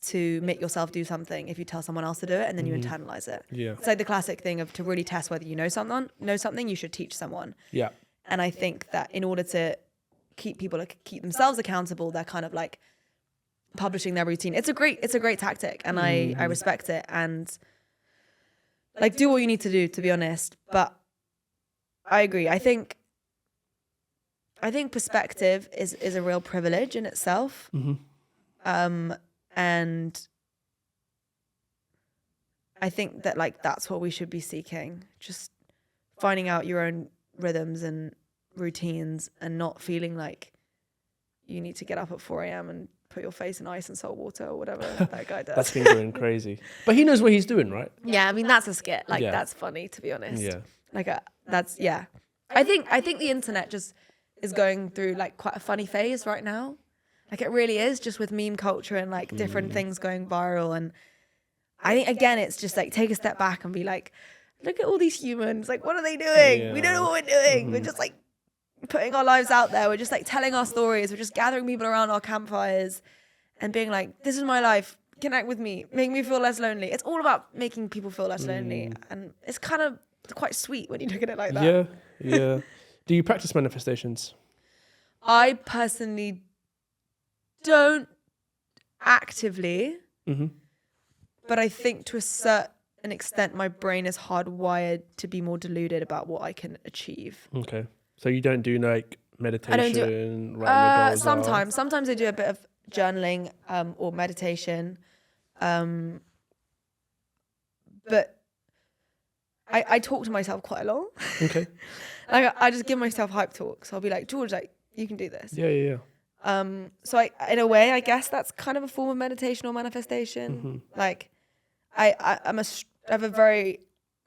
to make yourself do something if you tell someone else to do it and then you internalize it. Yeah. It's like the classic thing of to really test whether you know something, you should teach someone. Yeah. And I think that in order to keep themselves accountable, they're kind of like publishing their routine. It's a great tactic, and I respect it, and like do what you need to do, to be honest. But I agree. I think perspective is a real privilege in itself. And I think that like that's what we should be seeking, just finding out your own rhythms and routines and not feeling like you need to get up at 4 a.m. and put your face in ice and salt water or whatever that guy does. That's been going crazy. But he knows what he's doing, right? Yeah, I mean, that's a skit. Like, that's funny, to be honest. Yeah. Like, I think the internet just is going through like quite a funny phase right now. Like, it really is, just with meme culture and like different things going viral. And I think, again, it's just like take a step back and be like, look at all these humans. Like, what are they doing? Yeah. We don't know what we're doing. We're just like putting our lives out there. We're just like telling our stories. We're just gathering people around our campfires and being like, this is my life. Connect with me. Make me feel less lonely. It's all about making people feel less lonely. And it's kind of quite sweet when you look at it like that. Yeah. Do you practice manifestations? I personally don't actively, but I think to a certain extent my brain is hardwired to be more deluded about what I can achieve. Okay. So you don't do like meditation, I don't do writing your goals out? Sometimes I do a bit of journaling or meditation. But I talk to myself quite a lot. Okay. Like I just give myself hype talks. I'll be like, George, like you can do this. Yeah. So in a way, I guess that's kind of a form of meditation or manifestation. Like I have a very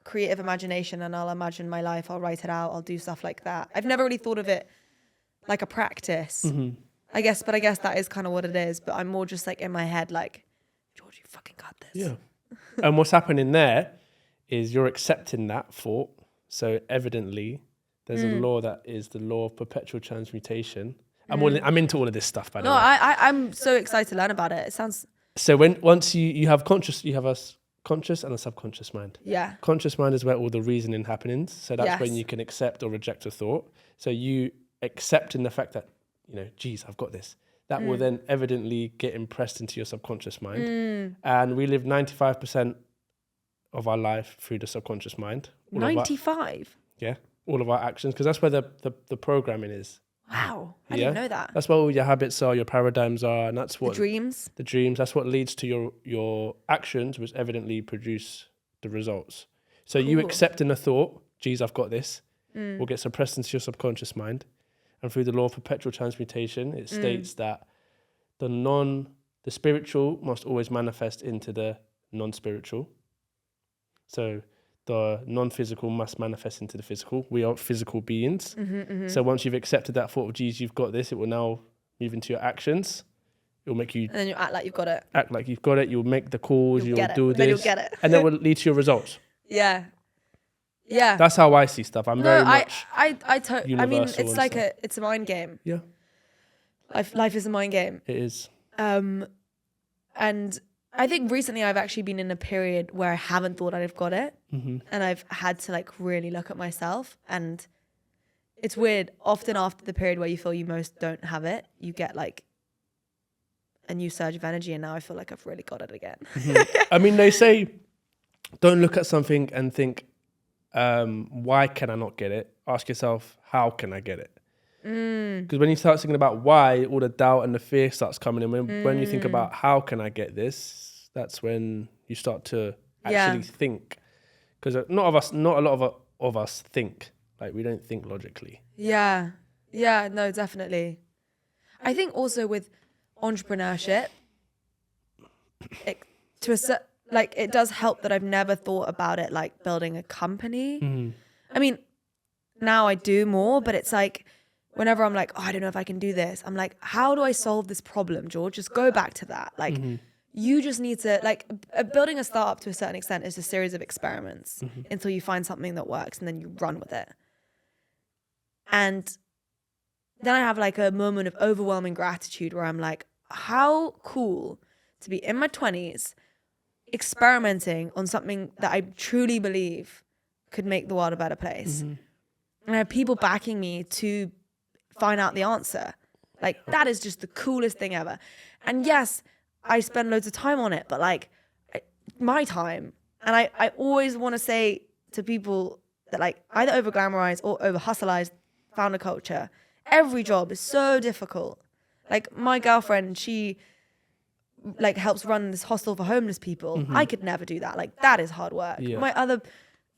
creative imagination, and I'll imagine my life. I'll write it out. I'll do stuff like that. I've never really thought of it like a practice. I guess that is kind of what it is. But I'm more just like in my head, like, George, you fucking got this. Yeah. And what's happening there is you're accepting that thought. So evidently, there's a law that is the law of perpetual transmutation. I'm into all of this stuff, by the way. No, I'm so excited to learn about it. It sounds. So once you have a conscious and a subconscious mind. Yeah. Conscious mind is where all the reasoning happens. So that's when Yes. you can accept or reject a thought. So you accepting the fact that, geez, I've got this. That will then evidently get impressed into your subconscious mind. And we live 95% of our life through the subconscious mind. 95? All of our actions, because that's where the programming is. Wow. I didn't know that. That's where all your habits are, your paradigms are, and that's what... The dreams. That's what leads to your actions, which evidently produce the results. So you accepting a thought, geez, I've got this, will get suppressed into your subconscious mind. And through the law of perpetual transmutation, it states that the spiritual must always manifest into the non-spiritual. So the non-physical must manifest into the physical. We are physical beings. So once you've accepted that thought of, geez, you've got this, it will now move into your actions. It will make you... And then you act like you've got it. Act like you've got it. You'll make the calls. You'll do this. Then you'll get it. And that will lead to your results. Yeah. That's how I see stuff. I'm very much I mean, it's and like stuff. it's a mind game. Yeah. Life is a mind game. It is. And I think recently I've actually been in a period where I haven't thought I've got it. And I've had to like really look at myself. And it's weird. Often after the period where you feel you most don't have it, you get like a new surge of energy. And now I feel like I've really got it again. I mean, they say, don't look at something and think, why can I not get it? Ask yourself, how can I get it? Because when you start thinking about why, all the doubt and the fear starts coming in. When you think about how can I get this, that's when you start to actually think. Because not a lot of us think. Like, we don't think logically. Yeah, no, definitely. I think also with entrepreneurship, it does help that I've never thought about it like building a company. I mean, now I do more, but it's like whenever I'm like, oh, I don't know if I can do this, I'm like, how do I solve this problem, George? Just go back to that. Like, you just need to, like, building a startup to a certain extent is a series of experiments until you find something that works and then you run with it. And then I have like a moment of overwhelming gratitude where I'm like, how cool to be in my 20s experimenting on something that I truly believe could make the world a better place. And I have people backing me to find out the answer. Like, that is just the coolest thing ever. And yes, I spend loads of time on it, but like my time. And I always want to say to people that like either over glamorize or over hustleize founder culture. Every job is so difficult. Like my girlfriend, she like helps run this hostel for homeless people. I could never do that. Like that is hard work. Yeah. My other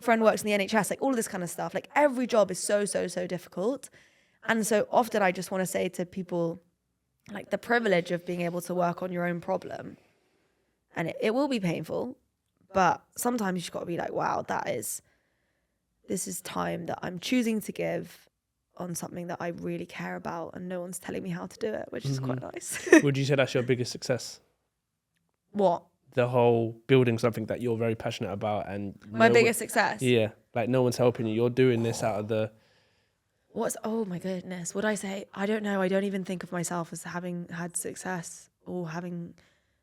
friend works in the NHS, like all of this kind of stuff. Like every job is so difficult. And so often I just want to say to people, like the privilege of being able to work on your own problem. And it will be painful, but sometimes you just got to be like, wow, this is time that I'm choosing to give on something that I really care about, and no one's telling me how to do it, which is quite nice. Would you say that's your biggest success? What? The whole building something that you're very passionate about, and My biggest success? Yeah, like no one's helping you. You're doing this out of the... Oh my goodness. Would I say? I don't know. I don't even think of myself as having had success or having...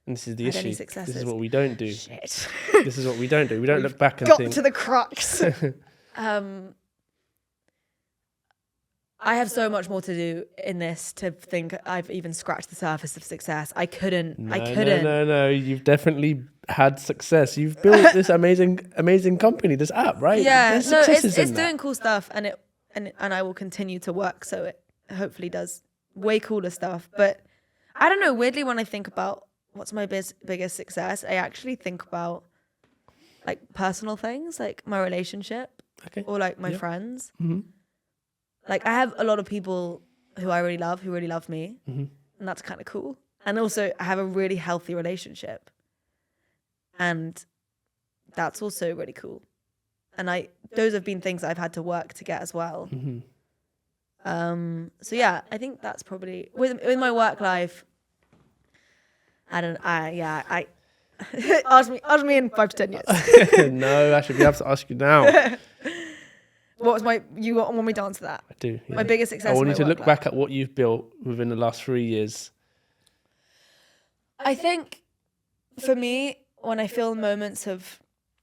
And this is the had issue. any successes. This is what we don't do. Shit. This is what we don't do. We don't look back and Got think... to the crux. I have so much more to do in this to think I've even scratched the surface of success. I couldn't. No. You've definitely had success. You've built this amazing company, this app, right? Yeah, There's no, successes it's in that. doing cool stuff, and I will continue to work so it hopefully does way cooler stuff. But I don't know. Weirdly, when I think about what's my biggest success, I actually think about like personal things, like my relationship, or like my friends. Like I have a lot of people who I really love, who really love me, and that's kind of cool. And also I have a really healthy relationship, and that's also really cool. And those have been things I've had to work to get as well. So yeah, I think that's probably with my work life. I ask me in 5 to 10 years. No, I should be able to ask you now. What was you want me to answer that? I do. Yeah. My biggest success. I want you to look back at what you've built within the last 3 years. I think for me, when I feel moments of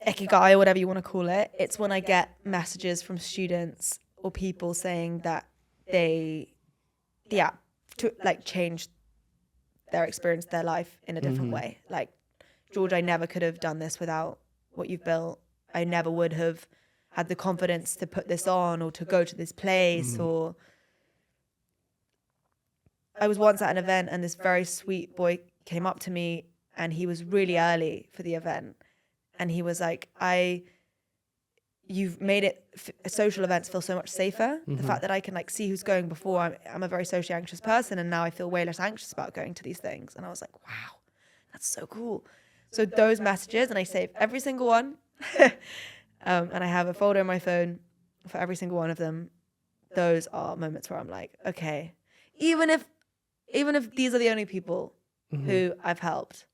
ikigai or whatever you want to call it, it's when I get messages from students or people saying that they, to like change their experience, their life in a different way. Like, George, I never could have done this without what you've built. I never would have had the confidence to put this on or to go to this place. Or I was once at an event and this very sweet boy came up to me and he was really early for the event. And he was like, you've made it social events feel so much safer. The fact that I can like see who's going before. I'm a very socially anxious person, and now I feel way less anxious about going to these things. And I was like, wow, that's so cool. So those messages, and I save every single one. And I have a folder on my phone for every single one of them. Those are moments where I'm like, okay, even if these are the only people who I've helped,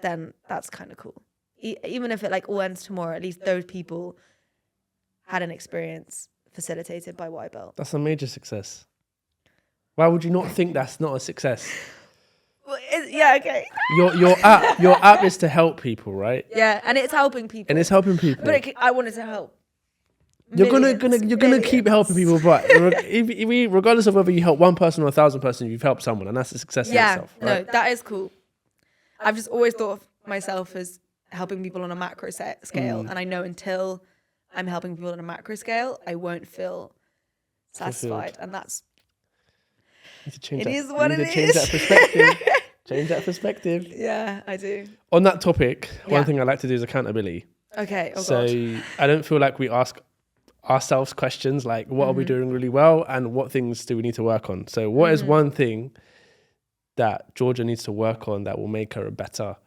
then that's kind of cool. Even if it like all ends tomorrow, at least those people had an experience facilitated by what I built. That's a major success. Why would you not think that's not a success? Well, yeah, okay. Your app is to help people, right? Yeah, and it's helping people. But I wanted to help. You're gonna keep helping people, but regardless of whether you help one person or 1,000 persons, you've helped someone, and that's a success in itself. Right? No, that is cool. I've just always thought of myself as helping people on a macro scale, and I know until I'm helping people on a macro scale, I won't feel satisfied, and that's Change that perspective. Change that perspective. Yeah, I do. On that topic, one thing I like to do is accountability. Okay. God. I don't feel like we ask ourselves questions like, what are we doing really well, and what things do we need to work on? So what is one thing that Georgia needs to work on that will make her a better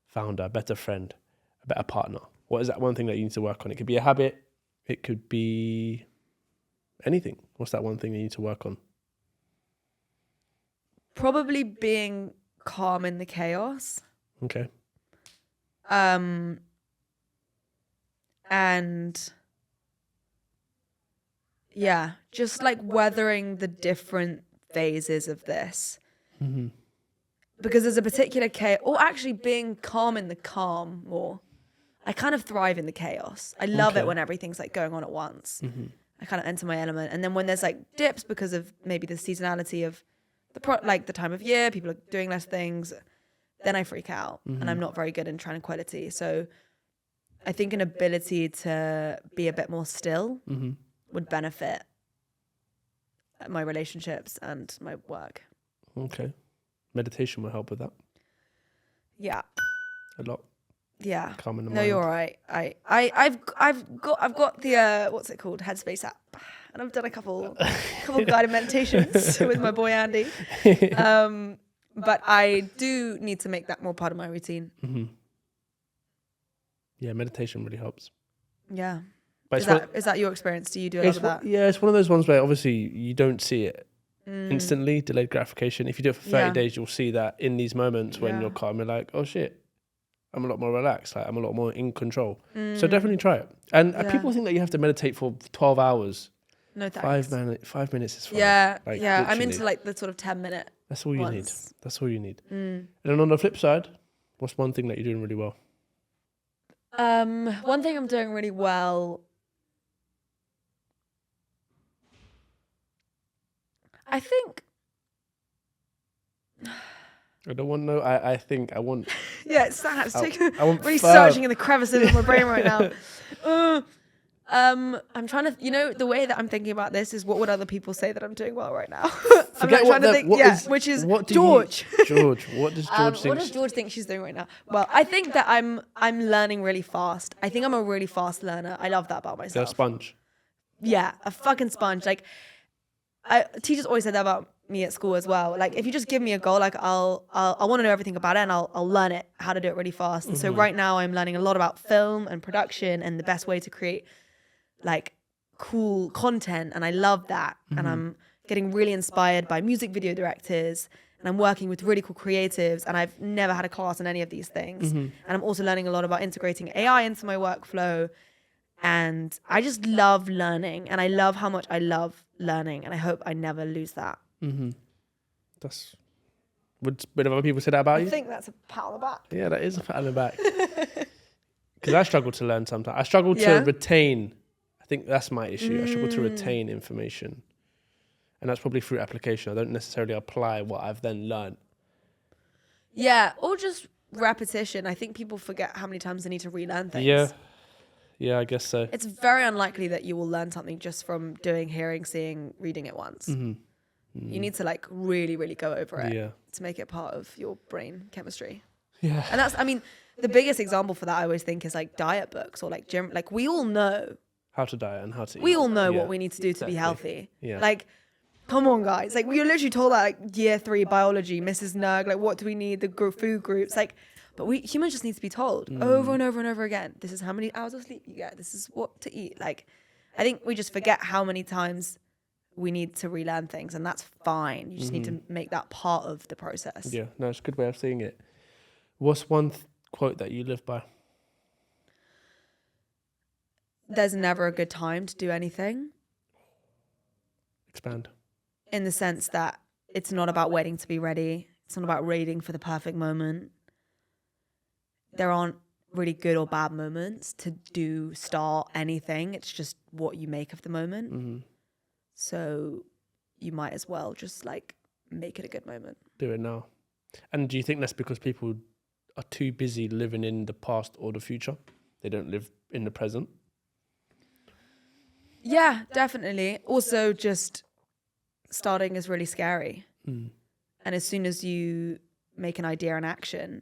founder, a better friend, a better partner? What is that one thing that you need to work on? It could be a habit. It could be anything. What's that one thing you need to work on? Probably being calm in the chaos. Okay. And yeah, just like weathering the different phases of this. Mm-hmm. Because there's a particular chaos, or actually being calm in the calm more. I kind of thrive in the chaos. I love it when everything's like going on at once. Mm-hmm. I kind of enter my element. And then when there's like dips because of maybe the seasonality of like the time of year, people are doing less things, then I freak out and I'm not very good in tranquility. So I think an ability to be a bit more still would benefit my relationships and my work. Okay. Meditation will help with that Yeah. a lot. Yeah. Calming the No, mind. you're right. I've got the what's it called? Headspace app. And I've done a couple guided meditations with my boy Andy. But I do need to make that more part of my routine. Mm-hmm. Yeah, meditation really helps. Yeah. But Is that your experience? Do you do a lot of that? Yeah, it's one of those ones where obviously you don't see it instantly, delayed gratification. If you do it for 30 days, you'll see that in these moments when you're calm, you're like, oh shit, I'm a lot more relaxed. Like, I'm a lot more in control. So definitely try it. And people think that you have to meditate for 12 hours. No thanks. 5 minutes is fine. Yeah, like, yeah. I'm literally. into like the sort of 10-minute. That's all you ones. need. That's all you need. And then on the flip side, what's one thing that you're doing really well? One thing I'm doing really well, I think. I don't want no. I think I want. Yeah, it's sad. It's I want really firm. searching in the crevices of my brain right now. I'm trying to, the way that I'm thinking about this is what would other people say that I'm doing well right now? I'm like trying to think, which is George. George, what does George think? What does George think she's doing right now? Well, I think that I'm learning really fast. I think I'm a really fast learner. I love that about myself. You're a sponge. Yeah, a fucking sponge. Like, teachers always said that about me at school as well. Like, if you just give me a goal, like I want to know everything about it, and I'll learn it how to do it really fast. And so right now I'm learning a lot about film and production and the best way to create like cool content, and I love that. And I'm getting really inspired by music video directors, and I'm working with really cool creatives, and I've never had a class in any of these things. And I'm also learning a lot about integrating AI into my workflow. And I just love learning, and I love how much I love learning, and I hope I never lose that. That's would other people say that about you? I think that's a pat on the back. Yeah, that is a pat on the back. Because I struggle to learn sometimes. I struggle to retain. I think that's my issue. I struggle to retain information, and that's probably through application. I don't necessarily apply what I've then learned. Yeah, or just repetition. I think people forget how many times they need to relearn things. Yeah, I guess so. It's very unlikely that you will learn something just from doing, hearing, seeing, reading it once. You need to like really, really go over it to make it part of your brain chemistry. Yeah. And that's, I mean, the biggest example for that I always think is like diet books or like gym. Like we all know how to diet and how to eat. We all know what we need to do to be healthy. Yeah. Like, come on, guys. Like, we were literally told that, like, year 3 biology, Mrs. Nurg, like, what do we need? The food groups. Like, but humans just need to be told over and over and over again. This is how many hours of sleep you get. This is what to eat. Like, I think we just forget how many times we need to relearn things, and that's fine. You just need to make that part of the process. Yeah, no, it's a good way of seeing it. What's one quote that you live by? There's never a good time to do anything. Expand. In the sense that it's not about waiting to be ready. It's not about waiting for the perfect moment. There aren't really good or bad moments to start anything. It's just what you make of the moment. So you might as well just like make it a good moment. Do it now. And do you think that's because people are too busy living in the past or the future? They don't live in the present? Yeah, definitely. Also, just starting is really scary. And as soon as you make an idea an action,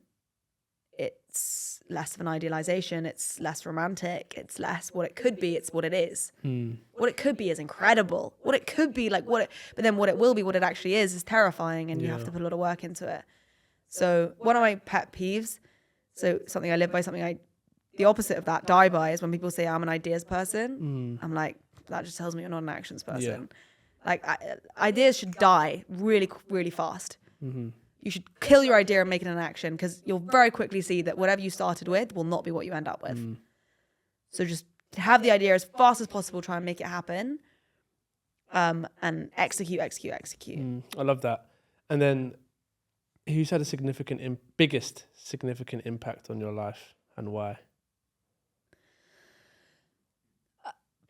it's less of an idealization. It's less romantic. It's less what it could be. It's what it is. What it could be is incredible. What it could be, like but then what it will be, what it actually is terrifying, and you have to put a lot of work into it. So one of my pet peeves, so something I live by, the opposite of that, die by, is when people say I'm an ideas person. I'm like, that just tells me you're not an actions person. Like, ideas should die really, really fast. You You should kill your idea and make it an action, because you'll very quickly see that whatever you started with will not be what you end up with. So just have the idea as fast as possible, try and make it happen, and execute. I love that. And then, who's had a biggest significant impact on your life, and why?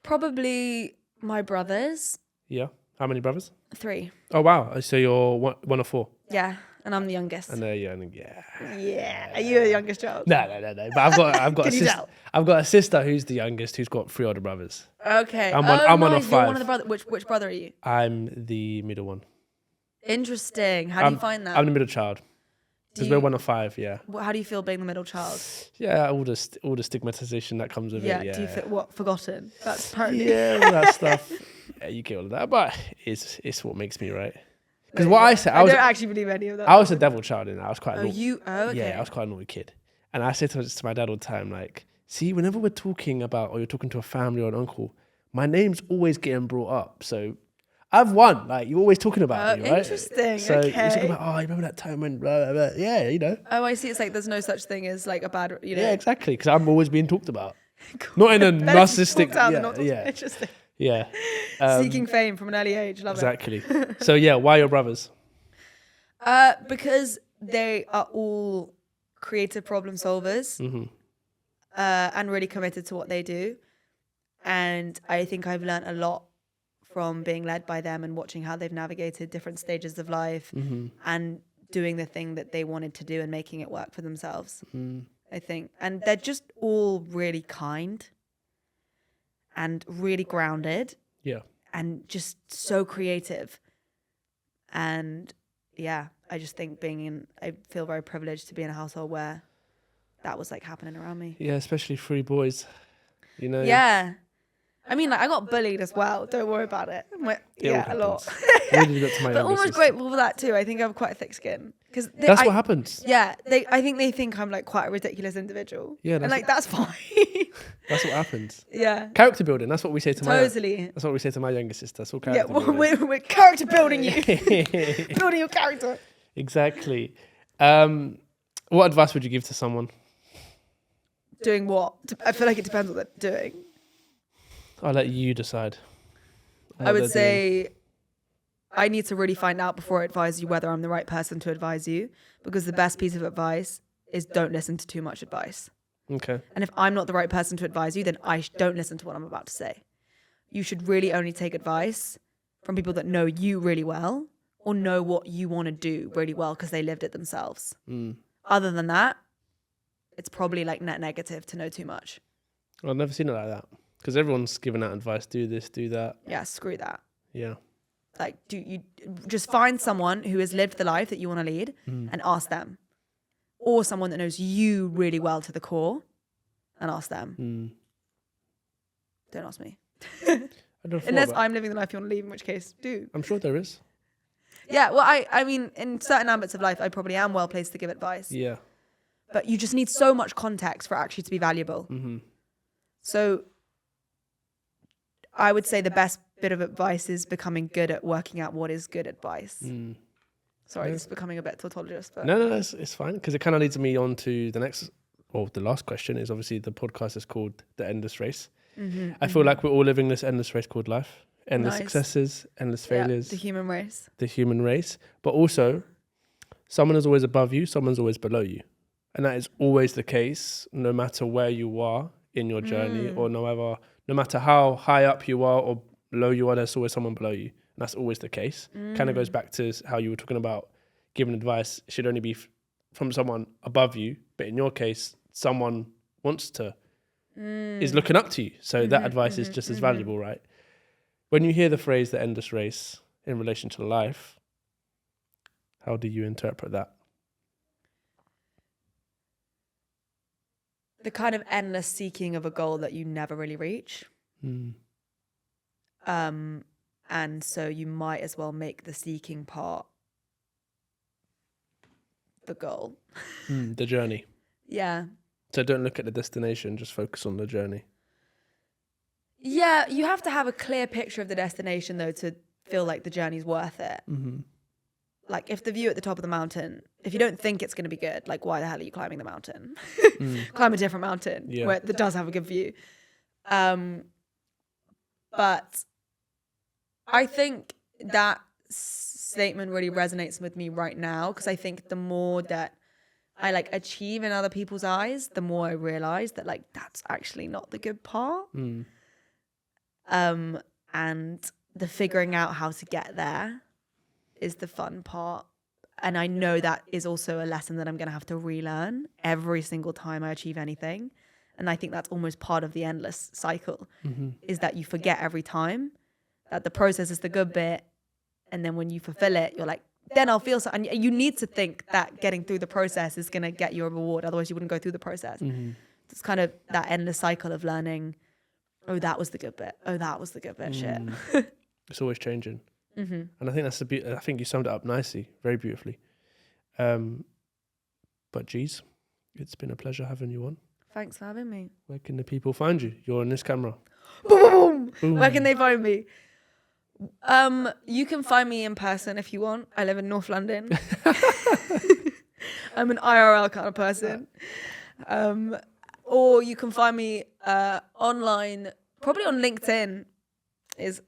Probably my brothers. Yeah. How many brothers? 3. Oh wow! So you're one of 4. Yeah, and I'm the youngest. And yeah. Yeah. Are you the youngest child? No. But I've got Can a you sister. tell? I've got a sister who's the youngest, who's got 3 older brothers. Okay. I'm one of 5. You're one of the brothers. Which brother are you? I'm the middle one. Interesting. How do you find that? I'm the middle child. Because we're one of 5, yeah. How do you feel being the middle child? Yeah, all the stigmatization that comes with it. Yeah. Do you feel forgotten? That's apparently. Yeah, all that stuff. Yeah, you get all of that, but it's what makes me right. Because what I said, I don't actually believe any of that. I was a devil child, and I was quite. Okay. Yeah, I was quite a naughty kid, and I said to my dad all the time, like, see, whenever we're talking about, or you're talking to a family or an uncle, my name's always getting brought up, so. I've won. Like, you're always talking about me, right? Interesting. So okay. you're talking about, you remember that time when blah, blah, blah. Yeah, you know. Oh, I see. It's like there's no such thing as like a bad, Yeah, exactly. Because I'm always being talked about. Not in a narcissistic. Yeah. Interesting. Yeah. Seeking fame from an early age. Love exactly. So yeah, why your brothers? Because they are all creative problem solvers, and really committed to what they do. And I think I've learned a lot from being led by them and watching how they've navigated different stages of life and doing the thing that they wanted to do and making it work for themselves, I think. And they're just all really kind and really grounded. Yeah. And just so creative. And yeah, I just think I feel very privileged to be in a household where that was like happening around me. Yeah, especially 3 boys, you know. Yeah. I mean, like, I got bullied as well. Don't worry about it. A lot. Really got to my but almost grateful for that too. I think I have quite a thick skin. That's what happens. Yeah, I think they think I'm like quite a ridiculous individual. Yeah, that's fine. That's what happens. Yeah. Character building. That's what we say to Totally. That's what we say to my younger sister. That's all character building. We're character building you. Building your character. Exactly. What advice would you give to someone? Doing what? I feel like it depends what they're doing. I'll let you decide. I would say I need to really find out before I advise you whether I'm the right person to advise you, because the best piece of advice is don't listen to too much advice. Okay. And if I'm not the right person to advise you, then don't listen to what I'm about to say. You should really only take advice from people that know you really well or know what you want to do really well because they lived it themselves. Other than that, it's probably like net negative to know too much. I've never seen it like that. Because everyone's giving out advice, do this, do that. Yeah, screw that. Yeah. Like, you just find someone who has lived the life that you want to lead and ask them. Or someone that knows you really well to the core and ask them. Don't ask me. Unless I'm living the life you want to lead, in which case, do. I'm sure there is. Yeah, well, I mean, in certain ambits of life, I probably am well placed to give advice. Yeah. But you just need so much context for it actually to be valuable. So I would say the best bit of advice is becoming good at working out what is good advice. Sorry, it's becoming a bit tautologist. But No, it's fine. Because it kind of leads me on to the last question is obviously the podcast is called The Endless Race. I feel like we're all living this endless race called life. Endless successes, endless failures. The human race. The human race. But also, someone is always above you, someone's always below you. And that is always the case, no matter where you are in your journey or no matter how high up you are or low you are, there's always someone below you. And that's always the case. Kind of goes back to how you were talking about giving advice. It should only be from someone above you. But in your case, someone is looking up to you. So that advice is just as valuable, right? When you hear the phrase, the endless race, in relation to life, how do you interpret that? The kind of endless seeking of a goal that you never really reach. And so you might as well make the seeking part the goal. The journey. Yeah. So don't look at the destination, just focus on the journey. Yeah, you have to have a clear picture of the destination though to feel like the journey's worth it. like if the view at the top of the mountain, if you don't think it's going to be good, like why the hell are you climbing the mountain? Climb a different mountain where that does have a good view. But I think that statement really resonates with me right now, because I think the more that I like achieve in other people's eyes, the more I realize that like that's actually not the good part. And the figuring out how to get there is the fun part. And I know that is also a lesson that I'm going to have to relearn every single time I achieve anything. And I think that's almost part of the endless cycle, is that you forget every time that the process is the good bit. And then when you fulfill it, you're like, then I'll feel so. And you need to think that getting through the process is going to get you a reward. Otherwise you wouldn't go through the process. It's kind of that endless cycle of learning, oh, that was the good bit. Oh, that was the good bit. Shit. It's always changing. And I think that's I think you summed it up nicely, very beautifully. But geez, it's been a pleasure having you on. Thanks for having me. Where can the people find you? You're on this camera. Boom! Where can they find me? You can find me in person if you want. I live in North London. I'm an IRL kind of person. Or you can find me online, probably on LinkedIn is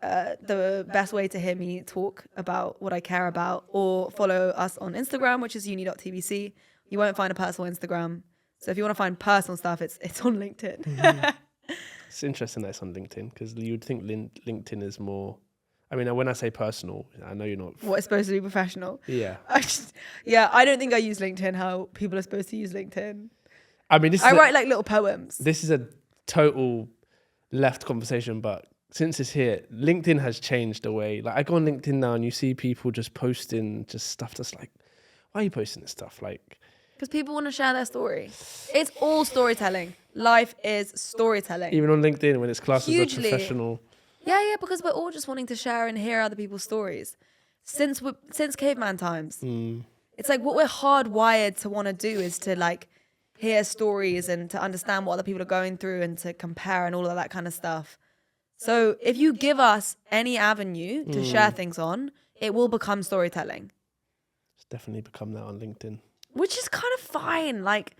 the best way to hear me talk about what I care about, or follow us on Instagram, which is uni.tbc. You won't find a personal Instagram. So if you want to find personal stuff, it's on LinkedIn. It's interesting that it's on LinkedIn, because you would think LinkedIn is more, I mean, when I say personal, I know you're not. What is supposed to be professional? Yeah. I don't think I use LinkedIn how people are supposed to use LinkedIn. I mean, I write like little poems. This is a total left conversation, but since it's here, LinkedIn has changed the way, like I go on LinkedIn now and you see people just posting just stuff that's like, why are you posting this stuff? Like, because people want to share their story. It's all storytelling. Life is storytelling. Even on LinkedIn when it's classed as a professional. Yeah, because we're all just wanting to share and hear other people's stories. Since caveman times. It's like what we're hardwired to want to do is to like hear stories and to understand what other people are going through and to compare and all of that kind of stuff. So if you give us any avenue to share things on, it will become storytelling. It's definitely become that on LinkedIn. Which is kind of fine. Like,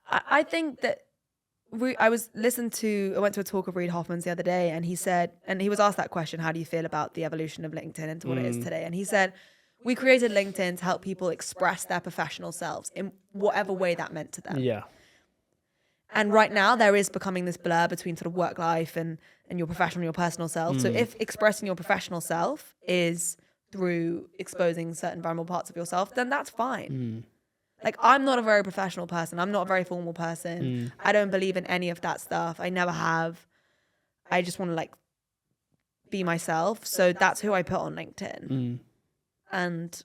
I think that I went to a talk of Reid Hoffman's the other day, and he said, and he was asked that question, how do you feel about the evolution of LinkedIn into what it is today? And he said, we created LinkedIn to help people express their professional selves in whatever way that meant to them. Yeah. And right now there is becoming this blur between sort of work life and your professional and your personal self. So if expressing your professional self is through exposing certain vulnerable parts of yourself, then that's fine. Like, I'm not a very professional person. I'm not a very formal person. I don't believe in any of that stuff. I never have. I just want to like be myself. So that's who I put on LinkedIn. And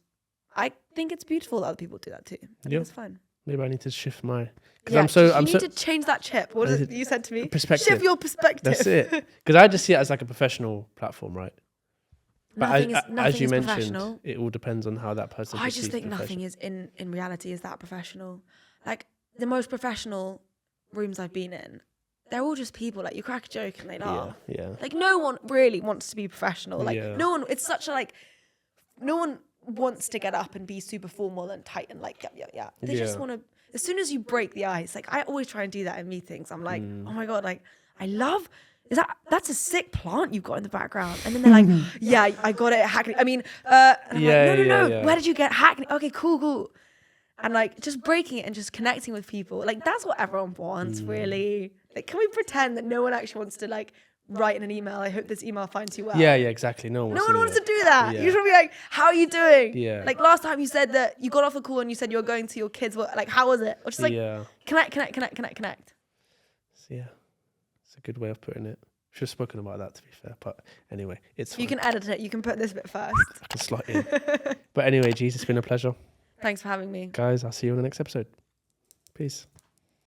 I think it's beautiful that other people do that too. I think it's fine. Maybe I need to shift my. Yeah, you need to change that chip. What is it you said to me? Perspective. Shift your perspective. That's it. Because I just see it as like a professional platform, right? But nothing as you is mentioned, professional. it all depends on how that person. I just think nothing is in reality is that professional. Like the most professional rooms I've been in, they're all just people. Like you crack a joke and they laugh. Yeah. Like no one really wants to be professional. Like no one. It's such a like. No one wants to get up and be super formal and tight and like yeah. They just want to. As soon as you break the ice, like I always try and do that in meetings. I'm like, oh my god, like I love. That's a sick plant you've got in the background. And then they're like, yeah, I got it at Hackney. I mean, and I'm like, no. Where did you get Hackney? Okay, cool. And like just breaking it and just connecting with people. Like that's what everyone wants, really. Like, can we pretend that no one actually wants to like write in an email, I hope this email finds you well? Yeah, exactly. No one wants to do that. You should be like, how are you doing? Yeah. Like last time you said that you got off the call and you said you were going to your kids' work. Like, how was it? Or just like, connect. So, yeah. It's a good way of putting it. Should have spoken about that, to be fair. But anyway, it's fine. You can edit it. You can put this bit first. I can slot in. But anyway, geez, it's been a pleasure. Thanks for having me. Guys, I'll see you on the next episode. Peace.